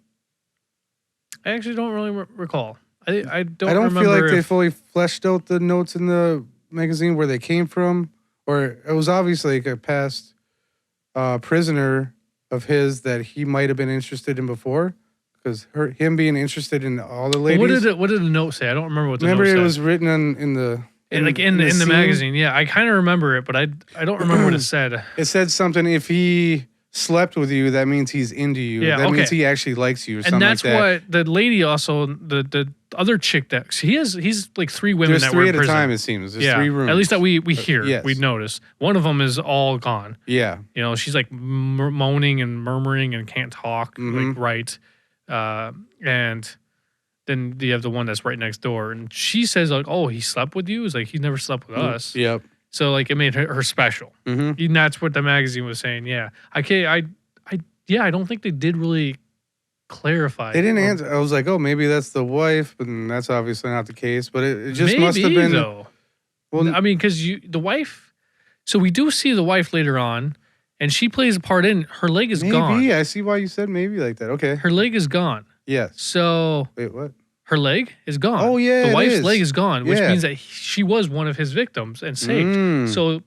I actually don't really recall. I don't I don't feel remember like they fully fleshed out the notes in the magazine where they came from, or it was obviously like a past prisoner of his that he might have been interested in before, because him being interested in all the ladies. What did the note say? I don't remember what the note said. Remember, it was written in the the magazine. Yeah, I kind of remember it, but I don't remember what it said. It said something. If he slept with you, that means he's into you. Yeah, that okay. means he actually likes you, or something and that's like that. what the lady also the other chick that he's like 3 women There's that 3 were in at a prison. time. It seems there's yeah, 3 rooms. at least that we hear. Yes. We notice one of them is all gone. Yeah, You know, she's like moaning and murmuring and can't talk like right. And then you have the one that's right next door, and she says like, "Oh, he slept with you?" It's like he never slept with us. Yep. So like it made her special. And that's what the magazine was saying. Yeah, I don't think they did really clarify. They didn't answer. I was like, oh, maybe that's the wife, but that's obviously not the case. But it just must have been. Though. Well, I mean, because the wife. So we do see the wife later on, and she plays a part in. Her leg is gone. Maybe I see why you said maybe like that. Okay. Her leg is gone. Yes. So wait, what? her leg is gone. Oh yeah, the wife's leg is gone, which Yeah. means that she was one of his victims and saved. Mm. So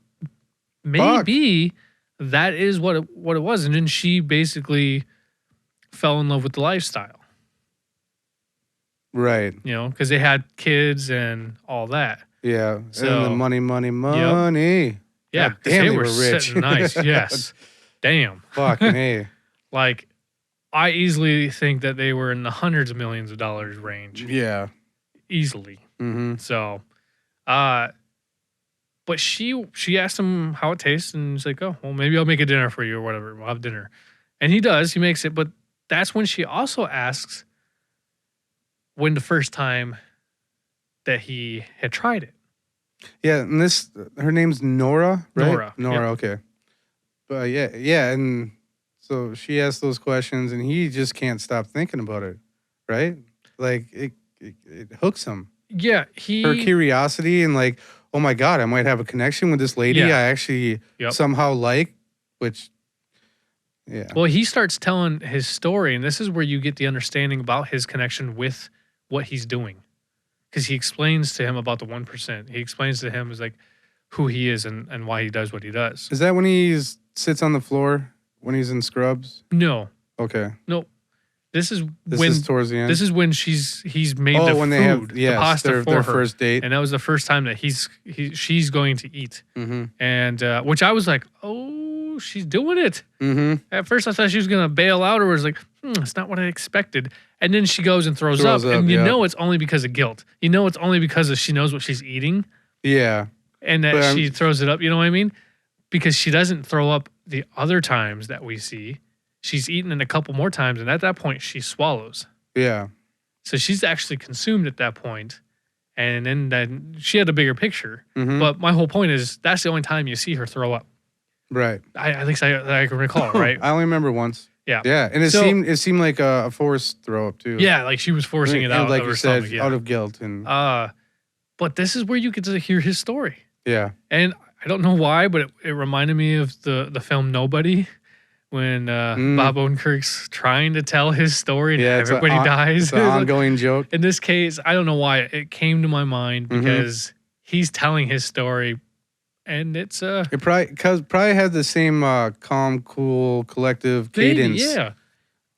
maybe that is what it was, and then she basically fell in love with the lifestyle. Right. You know, because they had kids and all that. Yeah. So- and the money. Yeah, God 'cause damn, they they were were rich. sitting nice. Yes, damn. Fucking hey. Like, I easily think that they were in the hundreds of millions of dollars range, Yeah. easily. Mm-hmm. So, but she asked him how it tastes, and he's like, "Oh, well, maybe I'll make a dinner for you or whatever. We'll have dinner," and he does. He makes it, but that's when she also asks when the first time that he had tried it. Yeah, and her name's Nora, right? Nora, yep. Okay. But yeah, and so she asked those questions, and he just can't stop thinking about it, right? Like it hooks him. Yeah, Her curiosity and like, oh my god, I might have a connection with this lady Yeah. I actually somehow like, which, yeah. Well, he starts telling his story, and this is where you get the understanding about his connection with what he's doing. Because he explains to him about the 1%. He explains to him as like who he is and why he does what he does. Is that when he sits on the floor when he's in scrubs? No. Okay. No. This is towards the end. This is when he's made the when food, they have the pasta their for her. first date. And that was the first time that she's going to eat. Mm-hmm. And which I was like, oh, she's doing it. Mm-hmm. At first I thought she was going to bail out, or was like, it's not what I expected. And then she goes and throws up. And you know it's only because of guilt. You know it's only because she knows what she's eating. Yeah. And that she throws it up. You know what I mean? Because she doesn't throw up the other times that we see. She's eaten it a couple more times. And at that point, she swallows. Yeah. So she's actually consumed at that point. And then she had a bigger picture. Mm-hmm. But my whole point is that's the only time you see her throw up. Right. At least I can recall, right? I only remember once. Yeah. Yeah. And it seemed like a forced throw up too. Yeah, like she was forcing it out like of you her said, stomach. Yeah. out of guilt. And but this is where you get to hear his story. yeah. And I don't know why, but it reminded me of the film Nobody, when Bob Odenkirk's trying to tell his story and everybody dies. It's an ongoing joke. In this case, I don't know why it came to my mind, because he's telling his story, and it's it probably had the same calm, cool, collective cadence. Yeah.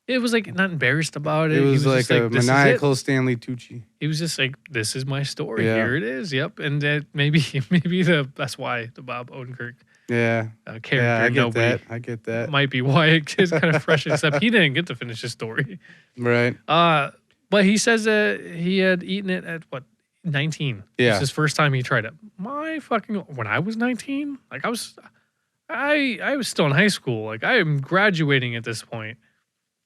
It was like not embarrassed about it. It was like a "This is it." maniacal Stanley Tucci. He was just like, "This is my story. Yeah. Here it is." Yep, and that maybe that's why the Bob Odenkirk character. Yeah, I get Nobody that. I get that. might be why it is kind of fresh. Except he didn't get to finish his story. Right. But he says that he had eaten it at 19. Yeah. It's his first time he tried it. When I was 19, like I was still in high school. Like I am graduating at this point.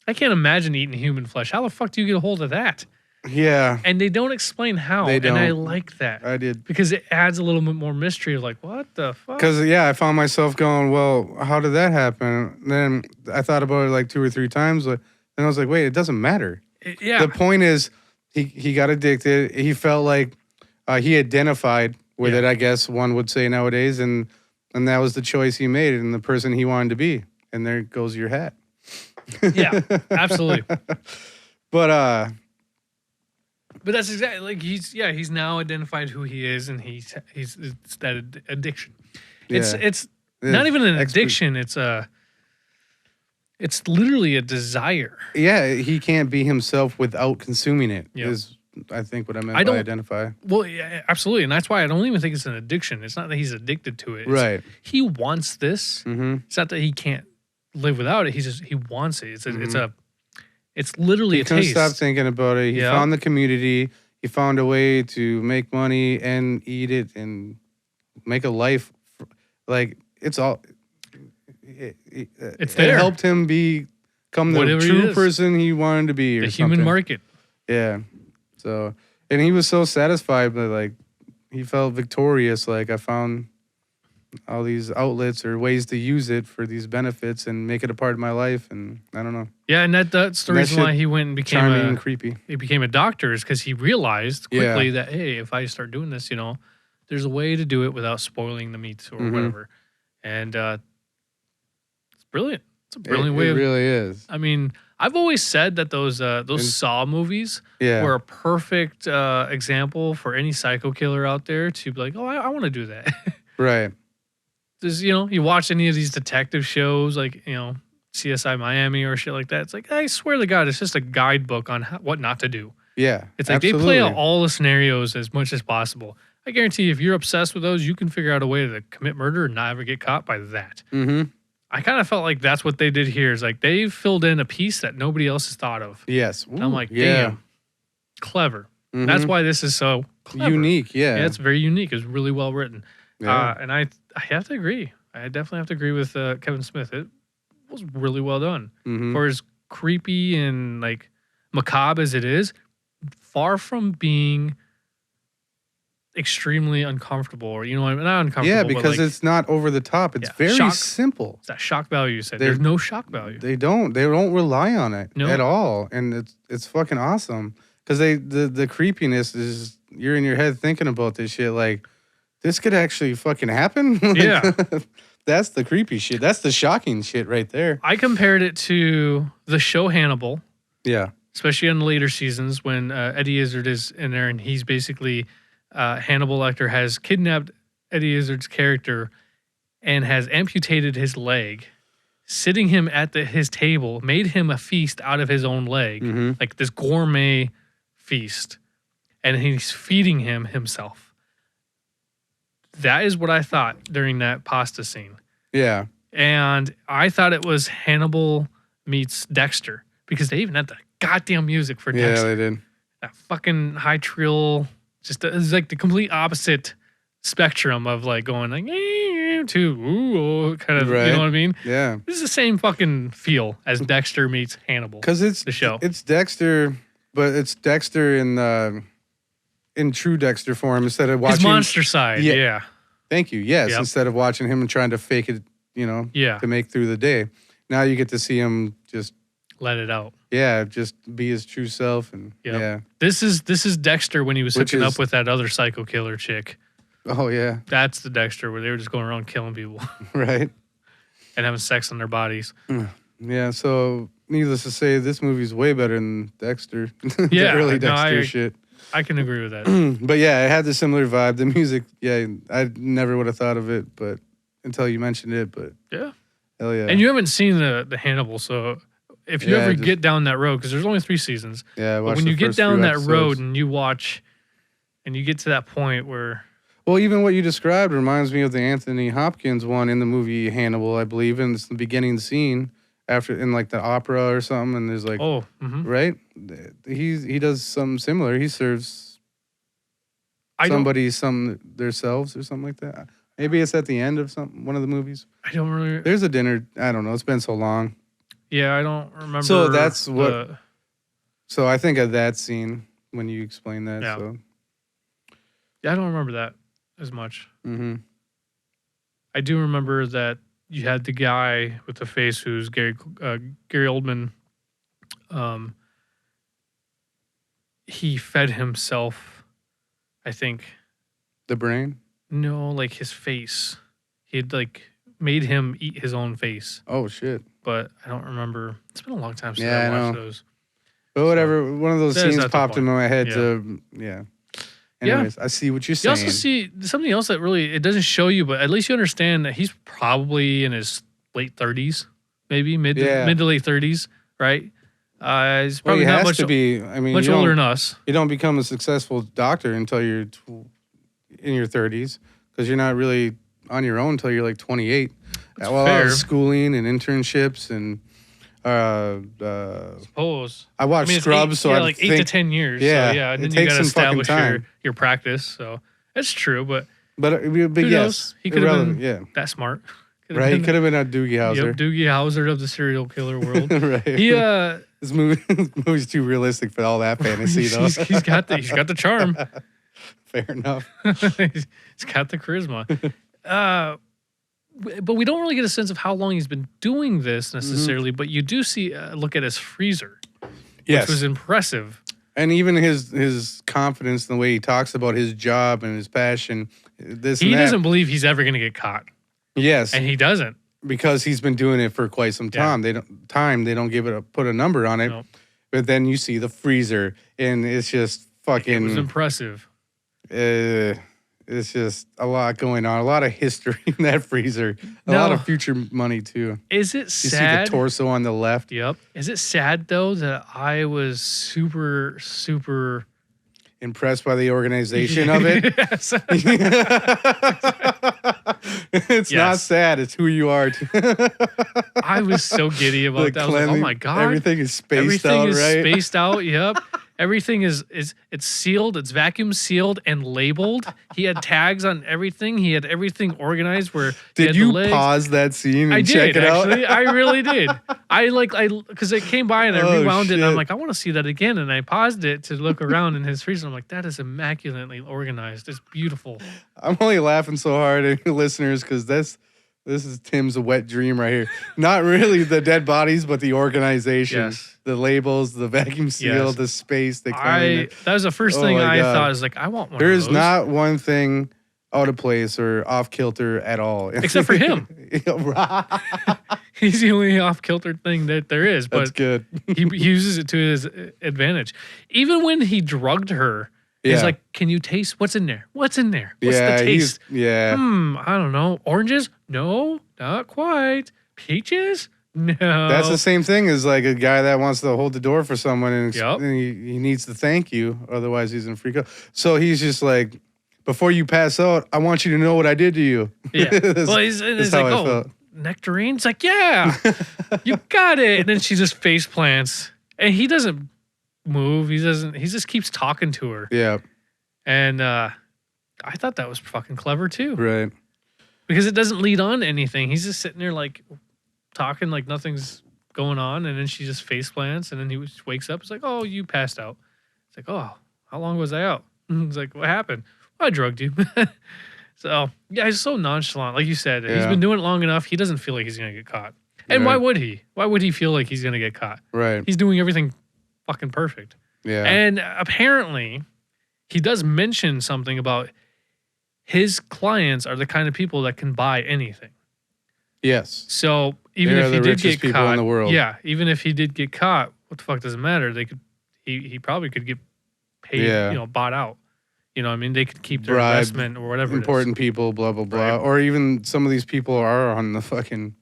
I can't imagine eating human flesh. How the fuck do you get a hold of that? Yeah. And they don't explain how. They don't. And I like that. I did. Because it adds a little bit more mystery of like, what the fuck? Because, I found myself going, well, how did that happen? And then I thought about it like 2 or 3 times. And I was like, wait, it doesn't matter. Yeah. The point is, he got addicted. He felt like he identified with it, I guess one would say nowadays. And And that was the choice he made and the person he wanted to be. And there goes your hat. Yeah, absolutely. But But that's exactly like he's now identified who he is, and he's it's that addiction. yeah. It's not even an Expert- addiction. It's literally a desire. Yeah, he can't be himself without consuming it. Yep. Is I think what I meant I by don't- identify. Well, yeah, absolutely, and that's why I don't even think it's an addiction. It's not that he's addicted to it. It's Right. He wants this. Mm-hmm. It's not that he can't live without it. He wants it. It's literally He a couldn't taste. stop thinking about it. He Yep. found the community. He found a way to make money and eat it and make a life. Like it's all. It's It there. helped him become the Whatever he true is. person he wanted to be. Or The human something. market. Yeah. So, and he was so satisfied, but like he felt victorious. Like I found all these outlets or ways to use it for these benefits and make it a part of my life. And I don't know, Yeah, and that's the That reason shit why he went and became charming and creepy. a doctor, is because he realized quickly Yeah. that, hey, if I start doing this, there's a way to do it without spoiling the meat or Mhm. whatever. And it's brilliant. It's a brilliant way It of. really is. I mean, I've always said that those And- Saw movies Yeah. were a perfect example for any psycho killer out there to be like, oh, I want to do that. Right. Just, you watch any of these detective shows like, CSI Miami or shit like that. It's like, I swear to God, it's just a guidebook on what not to do. Yeah. It's like they play out absolutely. all the scenarios as much as possible. I guarantee you, if you're obsessed with those, you can figure out a way to commit murder and not ever get caught by that. Mm-hmm. I kind of felt like that's what they did here. Is like they filled in a piece that nobody else has thought of. Yes. And I'm like, yeah. damn, clever. Mhm. That's why this is so clever. Unique. Yeah. Yeah, it's very unique. It's really well written. yeah. And I have to agree. I definitely have to agree with Kevin Smith. It was really well done. Mhm. For as creepy and like macabre as it is, far from being extremely uncomfortable, or not uncomfortable. Yeah, but, because like, it's not over the top. It's Yeah, very shock. simple. it's that shock value you said. They're- There's no shock value. They don't rely on it No. at all, and it's fucking awesome because the creepiness is you're in your head thinking about this shit like this could actually fucking happen. Like, Yeah. that's the creepy shit. That's the shocking shit right there. I compared it to the show Hannibal, Yeah, especially in the later seasons when Eddie Izzard is in there, and he's basically Hannibal Lecter has kidnapped Eddie Izzard's character and has amputated his leg, sitting him at his table, made him a feast out of his own leg, Mhm. like this gourmet feast, and he's feeding him himself. That is what I thought during that pasta scene. yeah, And I thought it was Hannibal meets Dexter because they even had the goddamn music for yeah. Dexter. They did. That fucking high trill, it's like the complete opposite spectrum of like going like to ooh kind of, Right. you know what I mean? Yeah, This is the same fucking feel as Dexter meets Hannibal. because it's The show. It's Dexter, but it's Dexter in true Dexter form instead of watching His monster side, Yeah. yeah. Thank you. Yes, Yep. instead of watching him and trying to fake it, Yeah. to make through the day. Now you get to see him just Let it out. just be his true self and Yep. yeah. This is Dexter when he was Which hooking is- up with that other psycho killer chick. Oh yeah, That's the Dexter where they were just going around killing people right. and having sex on their bodies. Yeah, so needless to say, this movie's way better than Dexter. Yeah, the early no, Dexter shit. I can agree with that. But yeah, it had the similar vibe. The music, yeah, I never would have thought of it, but until you mentioned it. But Yeah. hell yeah, And you haven't seen the Hannibal, so if you Yeah, ever just- get down that road, because there's only 3 seasons, yeah. I but watched when the you get first few down that episodes. road and you watch, and you get to that point where, Well, even what you described reminds me of the Anthony Hopkins one in the movie Hannibal, I believe, and it's the beginning scene after in like the opera or something, and there's like right, he does something similar. He serves somebody themselves or something like that. Maybe it's at the end of one of the movies. I don't really, There's a dinner. I don't know. It's been so long. yeah, I don't remember. So that's what- the- So I think of that scene when you explain that. Yeah. So yeah, I don't remember that as much. hmm I do remember that you had the guy with the face who's Gary Oldman. He fed himself, I think. the brain. No, like his face. He had like made him eat his own face, Oh shit. but I don't remember. It's been a long time since Yeah, I I watched know. those. But whatever. One of those that is scenes not the popped point. into my head. Yeah. Yeah. Yeah. Anyways, I see what you're You saying. also see something else that really it doesn't show you, but at least you understand that he's probably in his late 30s, maybe mid to late 30s, right? He's Well, probably he not has much to be. I mean, much you older don't, than us. you don't become a successful doctor until you're in your 30s because you're not really on your own until you're like 28. That's Well, fair. schooling and internships and Suppose. I watched it's Scrubs, so I like think 8 to 10 years. Yeah, So yeah, and it then you takes got to some fucking establish time. your practice. So that's true, but But who yes, knows? He could have irrelevant, been that smart. Right, he could have been a Doogie Howser. Yep, Doogie Howser of the serial killer world. Right. He this movie's too realistic for all that fantasy though. he's got the charm. Fair enough. He's got the charisma. But we don't really get a sense of how long he's been doing this necessarily. But you do see look at his freezer, Yes. which was impressive. And even his confidence in the way he talks about his job and his passion, this He and that. doesn't believe he's ever going to get caught, Yes, and he doesn't. because he's been doing it for quite some time. They don't give it put a number on it. Nope. But then you see the freezer, and it's just fucking. It was impressive. It's just a lot going on. A lot of history in that freezer. A lot of future money too. Is it You sad? see the torso on the left. Yep. Is it sad though that I was super Impressed by the organization of it. Yes. It's not sad. It's who you are. I was so giddy about that. I was like, oh my God. Everything is spaced Everything out, is right? spaced out. Yep. Everything is it's sealed. It's vacuum sealed and labeled. He had tags on everything. He had everything organized. Where he Did had you the legs. pause that scene and I check did it actually. out? I really did. I because it came by and I Oh, rewound it. And I'm shit. like, I want to see that again. And I paused it to look around in his freezer. I'm like, that is immaculately organized. It's beautiful. I'm only laughing so hard at you listeners because this is Tim's wet dream right here. Not really the dead bodies, but the organization, Yes. the labels, the vacuum seal, Yes. the space. They clean it. That was the first Oh thing my I God. thought. Is like, I want one. There of is those. not one thing out of place or off kilter at all, Except for him. He's the only off kilter thing that there is. That's But good. he uses it to his advantage. Even when he drugged her, he's Yeah. like, "Can you taste what's in there? What's in there? What's Yeah, the taste? yeah. I don't know. Oranges? No, not quite. Peaches? No. That's the same thing as like a guy that wants to hold the door for someone and, Yep. and he needs to thank you, otherwise he's in freak out. So he's just like, before you pass out, I want you to know what I did to you. Yeah. That's- Well, he's that's like, how I oh, felt. nectarine? It's like, yeah, you got it. And then she just face plants, and he doesn't move. He doesn't. He just keeps talking to her. Yeah, And I thought that was fucking clever too, right. because it doesn't lead on to anything. He's just sitting there like talking like nothing's going on, and then she just face plants, and then he wakes up. It's like, oh, you passed out. It's like, oh, how long was I out? It's like, what happened? I drugged you. So yeah, he's so nonchalant. Like you said, he's Yeah. been doing it long enough. He doesn't feel like he's gonna get caught. And why Right. would he? Why would he feel like he's gonna get caught? Right. He's doing everything fucking perfect. Yeah. And apparently, he does mention something about his clients are the kind of people that can buy anything. yes. So even They're if he the did richest get people caught, in the world. yeah, even if he did get caught, what the fuck does it matter? They could, he probably could get paid, Yeah. bought out. You know, what I mean, they could keep their Bribe investment or whatever. Important people, blah blah blah, Right. or even some of these people are on the fucking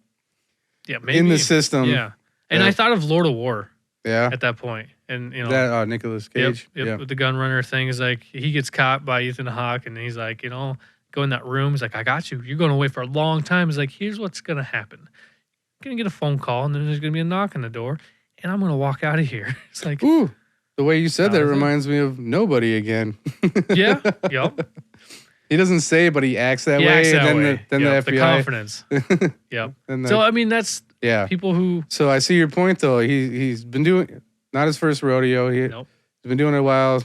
Yeah, maybe in the system. Yeah, and Yeah. I thought of Lord of War Yeah. at that point, and you know, That Nicolas Cage. With the gun runner thing is like he gets caught by Ethan Hawke, and he's like, go in that room. He's like, I got you. You're going away for a long time. He's like, here's what's gonna happen. You're gonna get a phone call, and then there's gonna be a knock on the door, and I'm gonna walk out of here. It's like, Yeah. Ooh, the way you said that Jonathan. reminds me of Nobody again. yeah, yep. He doesn't say, but he acts that He way. acts that and then way. then Yep, the the FBI. confidence. Yep. And So I mean, that's yeah. people who So I see your point though. He's been doing not his first rodeo. He's nope. been doing it a while.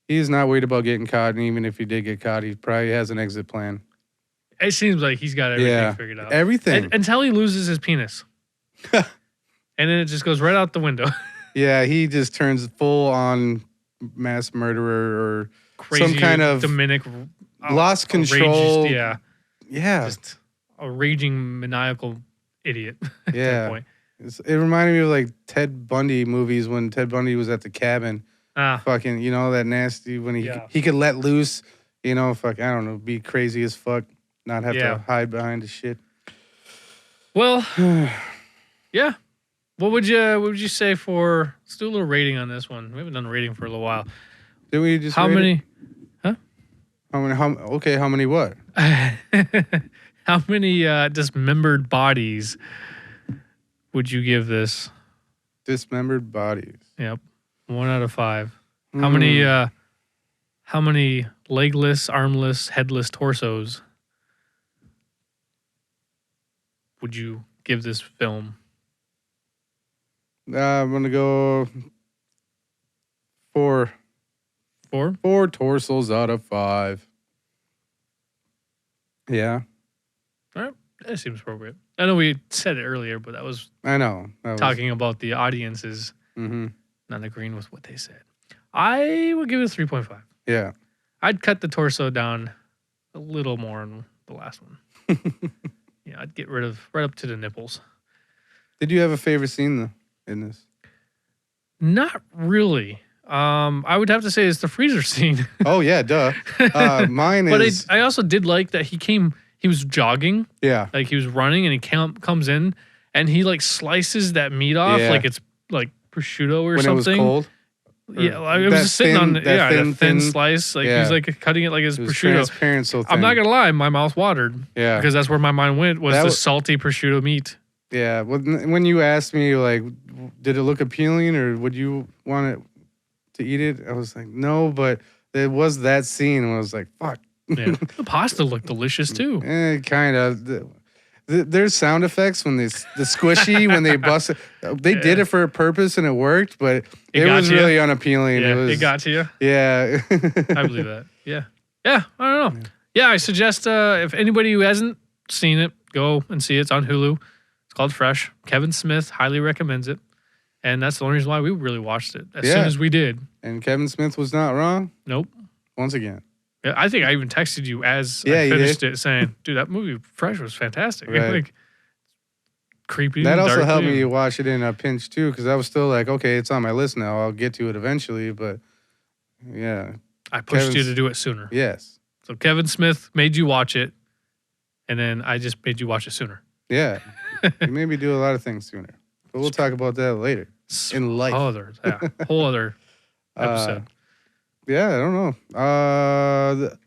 He's not worried about getting caught, and even if he did get caught, he probably has an exit plan. It seems like he's got everything figured out. Everything. Until he loses his penis. And then it just goes right out the window. Yeah, he just turns full on mass murderer or Crazy some kind of demonic lost outrageous- control, Yeah. Yeah. Just a raging maniacal idiot at Yeah. that point. It reminded me of like Ted Bundy movies when Ted Bundy was at the cabin. Fucking, you know, that nasty when he could let loose, you know, fuck, I don't know, be crazy as fuck, not have to hide behind the shit. Well, yeah. What would you say for? Let's do a little rating on this one. We haven't done a rating for a little while. Did we just how rate many? It? Huh? How many what? How many dismembered bodies would you give this? Dismembered bodies. Yep. 1 out of 5. How many legless, armless, headless torsos would you give this film? I'm gonna go 4. 4? 4 torsos out of 5. Yeah. All right. That seems appropriate. I know we said it earlier, but I know. Talking about the audiences not agreeing with what they said. I would give it a 3.5. Yeah. I'd cut the torso down a little more in the last one. Yeah, I'd get rid of right up to the nipples. Did you have a favorite scene in this? Not really. I would have to say it's the freezer scene. Oh yeah, duh. Mine is. But I also did like that he was jogging. Yeah. Like he was running and he comes in and he like slices that meat off like it's like prosciutto or something. When it was cold. Yeah, like it was just sitting on that thin slice. Like he's like cutting it like it's prosciutto. Transparent, so thin. I'm not gonna lie, my mouth watered. Yeah, because that's where my mind went was the salty prosciutto meat. Yeah, when you asked me like, did it look appealing or would you want it to eat it? I was like, no, but there was that scene and I was like, fuck. Yeah, the pasta looked delicious too. Kind of. There's sound effects when the squishy when they bust it. They did it for a purpose and it worked, but it was really unappealing. Yeah, it got to you. Yeah, I believe that. Yeah, I don't know. Yeah, I suggest if anybody who hasn't seen it, go and see it. It's on Hulu. It's called Fresh. Kevin Smith highly recommends it, and that's the only reason why we really watched it as soon as we did. And Kevin Smith was not wrong. Nope. Once again. Yeah, I think I even texted you as I finished it saying, dude, that movie Fresh was fantastic. Right. Like, creepy. That also helped me watch it in a pinch too, because I was still like, okay, it's on my list now. I'll get to it eventually. But yeah. I pushed you to do it sooner. Yes. So Kevin Smith made you watch it, and then I just made you watch it sooner. Yeah. You made me do a lot of things sooner. But we'll talk about that later. In life. Whole other episode. Yeah, I don't know.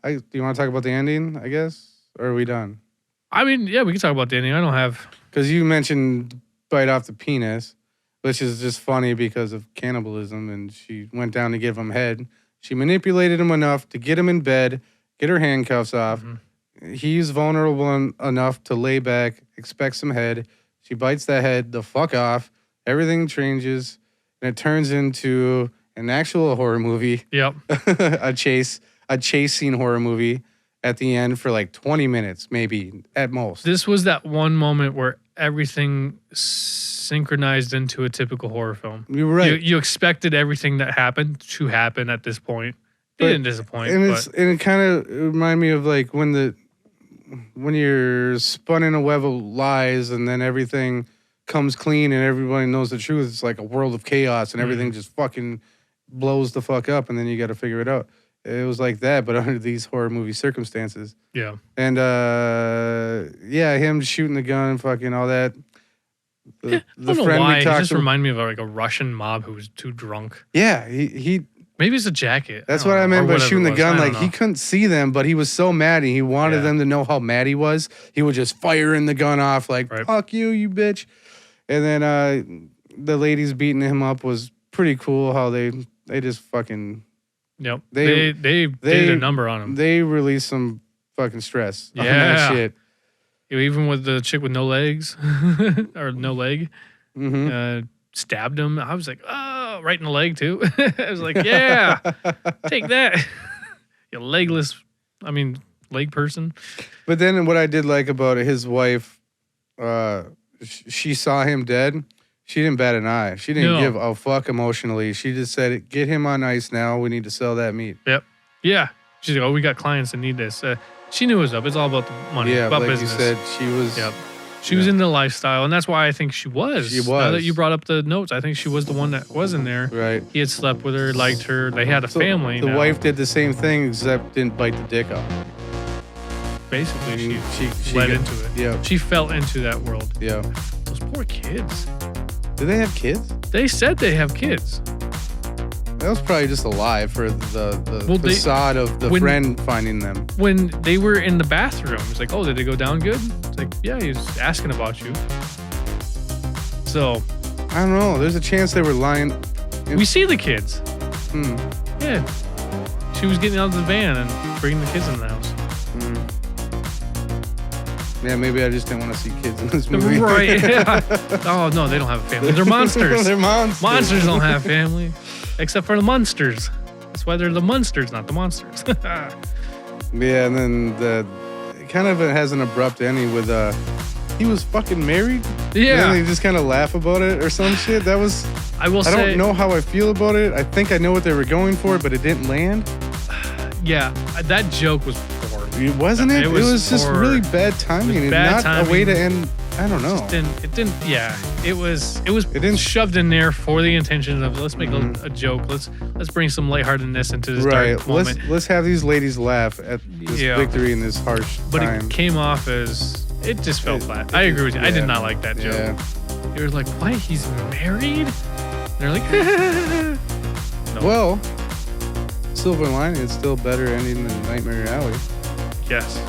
Do you want to talk about the ending, I guess? Or are we done? I mean, yeah, we can talk about the ending. I don't have... Because you mentioned bite off the penis, which is just funny because of cannibalism, and she went down to give him head. She manipulated him enough to get him in bed, get her handcuffs off. Mm-hmm. He's vulnerable enough to lay back, expect some head. She bites that head the fuck off. Everything changes, and it turns into... an actual horror movie. Yep. a chase scene horror movie at the end for like 20 minutes, maybe at most. This was that one moment where everything synchronized into a typical horror film. You're right. You expected everything that happened to happen at this point. It didn't disappoint. And it kind of reminded me of like when you're spun in a web of lies and then everything comes clean and everybody knows the truth. It's like a world of chaos and everything just fucking blows the fuck up and then you got to figure it out. It was like that, but under these horror movie circumstances. Yeah. And him shooting the gun, fucking all that. The friend we talked to just reminded me of like a Russian mob who was too drunk. Yeah, he maybe it's a jacket. That's what I meant by shooting the gun. Like he couldn't see them, but he was so mad and he wanted them to know how mad he was. He would just firing the gun off like, fuck you, you bitch. And then the ladies beating him up was pretty cool how they just fucking... Yep. They did a number on him. They released some fucking stress on that shit. Even with the chick with no legs or no leg, stabbed him. I was like, oh, right in the leg too. I was like, yeah, take that. You leg person. But then what I did like about it, his wife, she saw him dead. She didn't bat an eye. She didn't give a fuck emotionally. She just said, get him on ice now. We need to sell that meat. Yep. Yeah. She's like, oh, we got clients that need this. She knew it was up. It's all about the money, Yeah, about like business. you said, she was. Yep. She was in the lifestyle, and that's why I think she was. She Now that was. you brought up the notes, I think she was the one that was in there. Right. He had slept with her, liked her. They had a family. The now. wife did the same thing, except didn't bite the dick off. Basically, she got- led into it. Yeah. She fell into that world. Yeah. Those poor kids. Do they have kids? They said they have kids. That was probably just a lie for the Well, they- facade of the when- friend finding them. When they were in the bathroom, it's like, oh, did it go down good? It's like, yeah, he was asking about you. So I don't know. There's a chance they were lying. we see the kids. Hmm. Yeah. She was getting out of the van and bringing the kids in the house. Yeah, maybe I just didn't want to see kids in this movie. Right. Yeah. Oh, no, they don't have a family. They're monsters. They're monsters. Monsters don't have family, except for the Munsters. That's why they're the Munsters, not the monsters. Yeah, and then it kind of has an abrupt ending with he was fucking married. Yeah. And then they just kind of laugh about it or some shit. That was. I will I say, don't know how I feel about it. I think I know what they were going for, but it didn't land. yeah, that joke was poor. It wasn't it? It It was was just poor. really bad timing. and bad not a way to timing. end. I don't know. It didn't. Yeah, it was didn't- shoved in there for the intention of let's make a joke. Let's bring some lightheartedness into this Right. dark moment. Let's have these ladies laugh at this Yeah. victory in this harsh But time. it came off as it just fell flat. I agree with you. I did not like that joke. Yeah. You were like, "Why? He's married?" And they're like, no. Well, silver lining is still better ending than Nightmare Alley. Yes.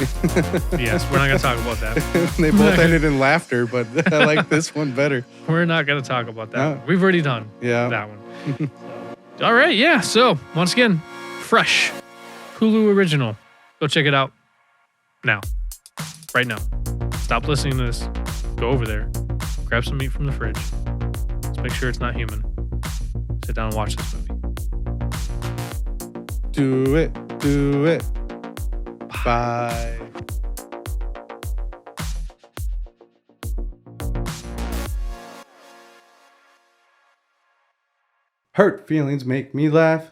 Yes. We're not gonna talk about that. They both ended in laughter, but I like this one better. We're not gonna talk about that. No. We've already done Yeah. that one. All right. Yeah. So once again, fresh Hulu original. Go check it out now. Right now. Stop listening to this. Go over there. Grab some meat from the fridge. Let's make sure it's not human. Sit down and watch this movie. Do it. Do it. Bye. Hurt feelings make me laugh.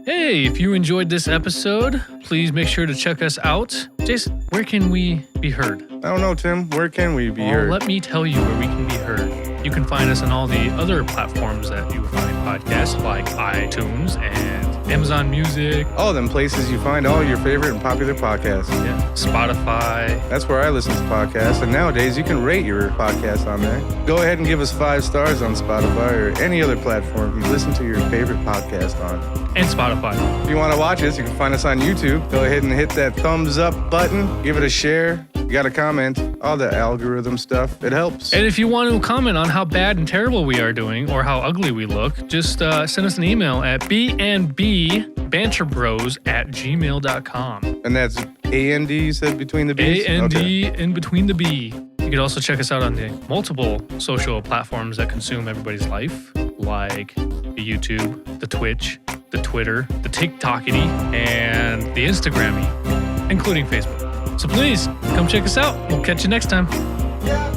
Hey, if you enjoyed this episode, please make sure to check us out. Jason, where can we be heard? I don't know, Tim. Where can we be Well, heard? let me tell you where we can be heard. You can find us on all the other platforms that you find podcasts, like iTunes and Amazon Music, All them places you find all your favorite and popular podcasts. Spotify. That's where I listen to podcasts, and nowadays you can rate your podcast on there. Go ahead and give us 5 stars on Spotify or any other platform you listen to your favorite podcast on. And Spotify. If you want to watch us, you can find us on YouTube. Go ahead and hit that thumbs up button, give it a share, you got a comment, all the algorithm stuff. It helps. And if you want to comment on how bad and terrible we are doing or how ugly we look, just send us an email at bnbbanterbros@gmail.com. And that's A-N-D, you said, between the B's? A-N-D in between the B. You can also check us out on the multiple social platforms that consume everybody's life, like the YouTube, the Twitch, the Twitter, the TikTokity, and the Instagrammy, including Facebook. So please, come check us out. We'll catch you next time. Okay.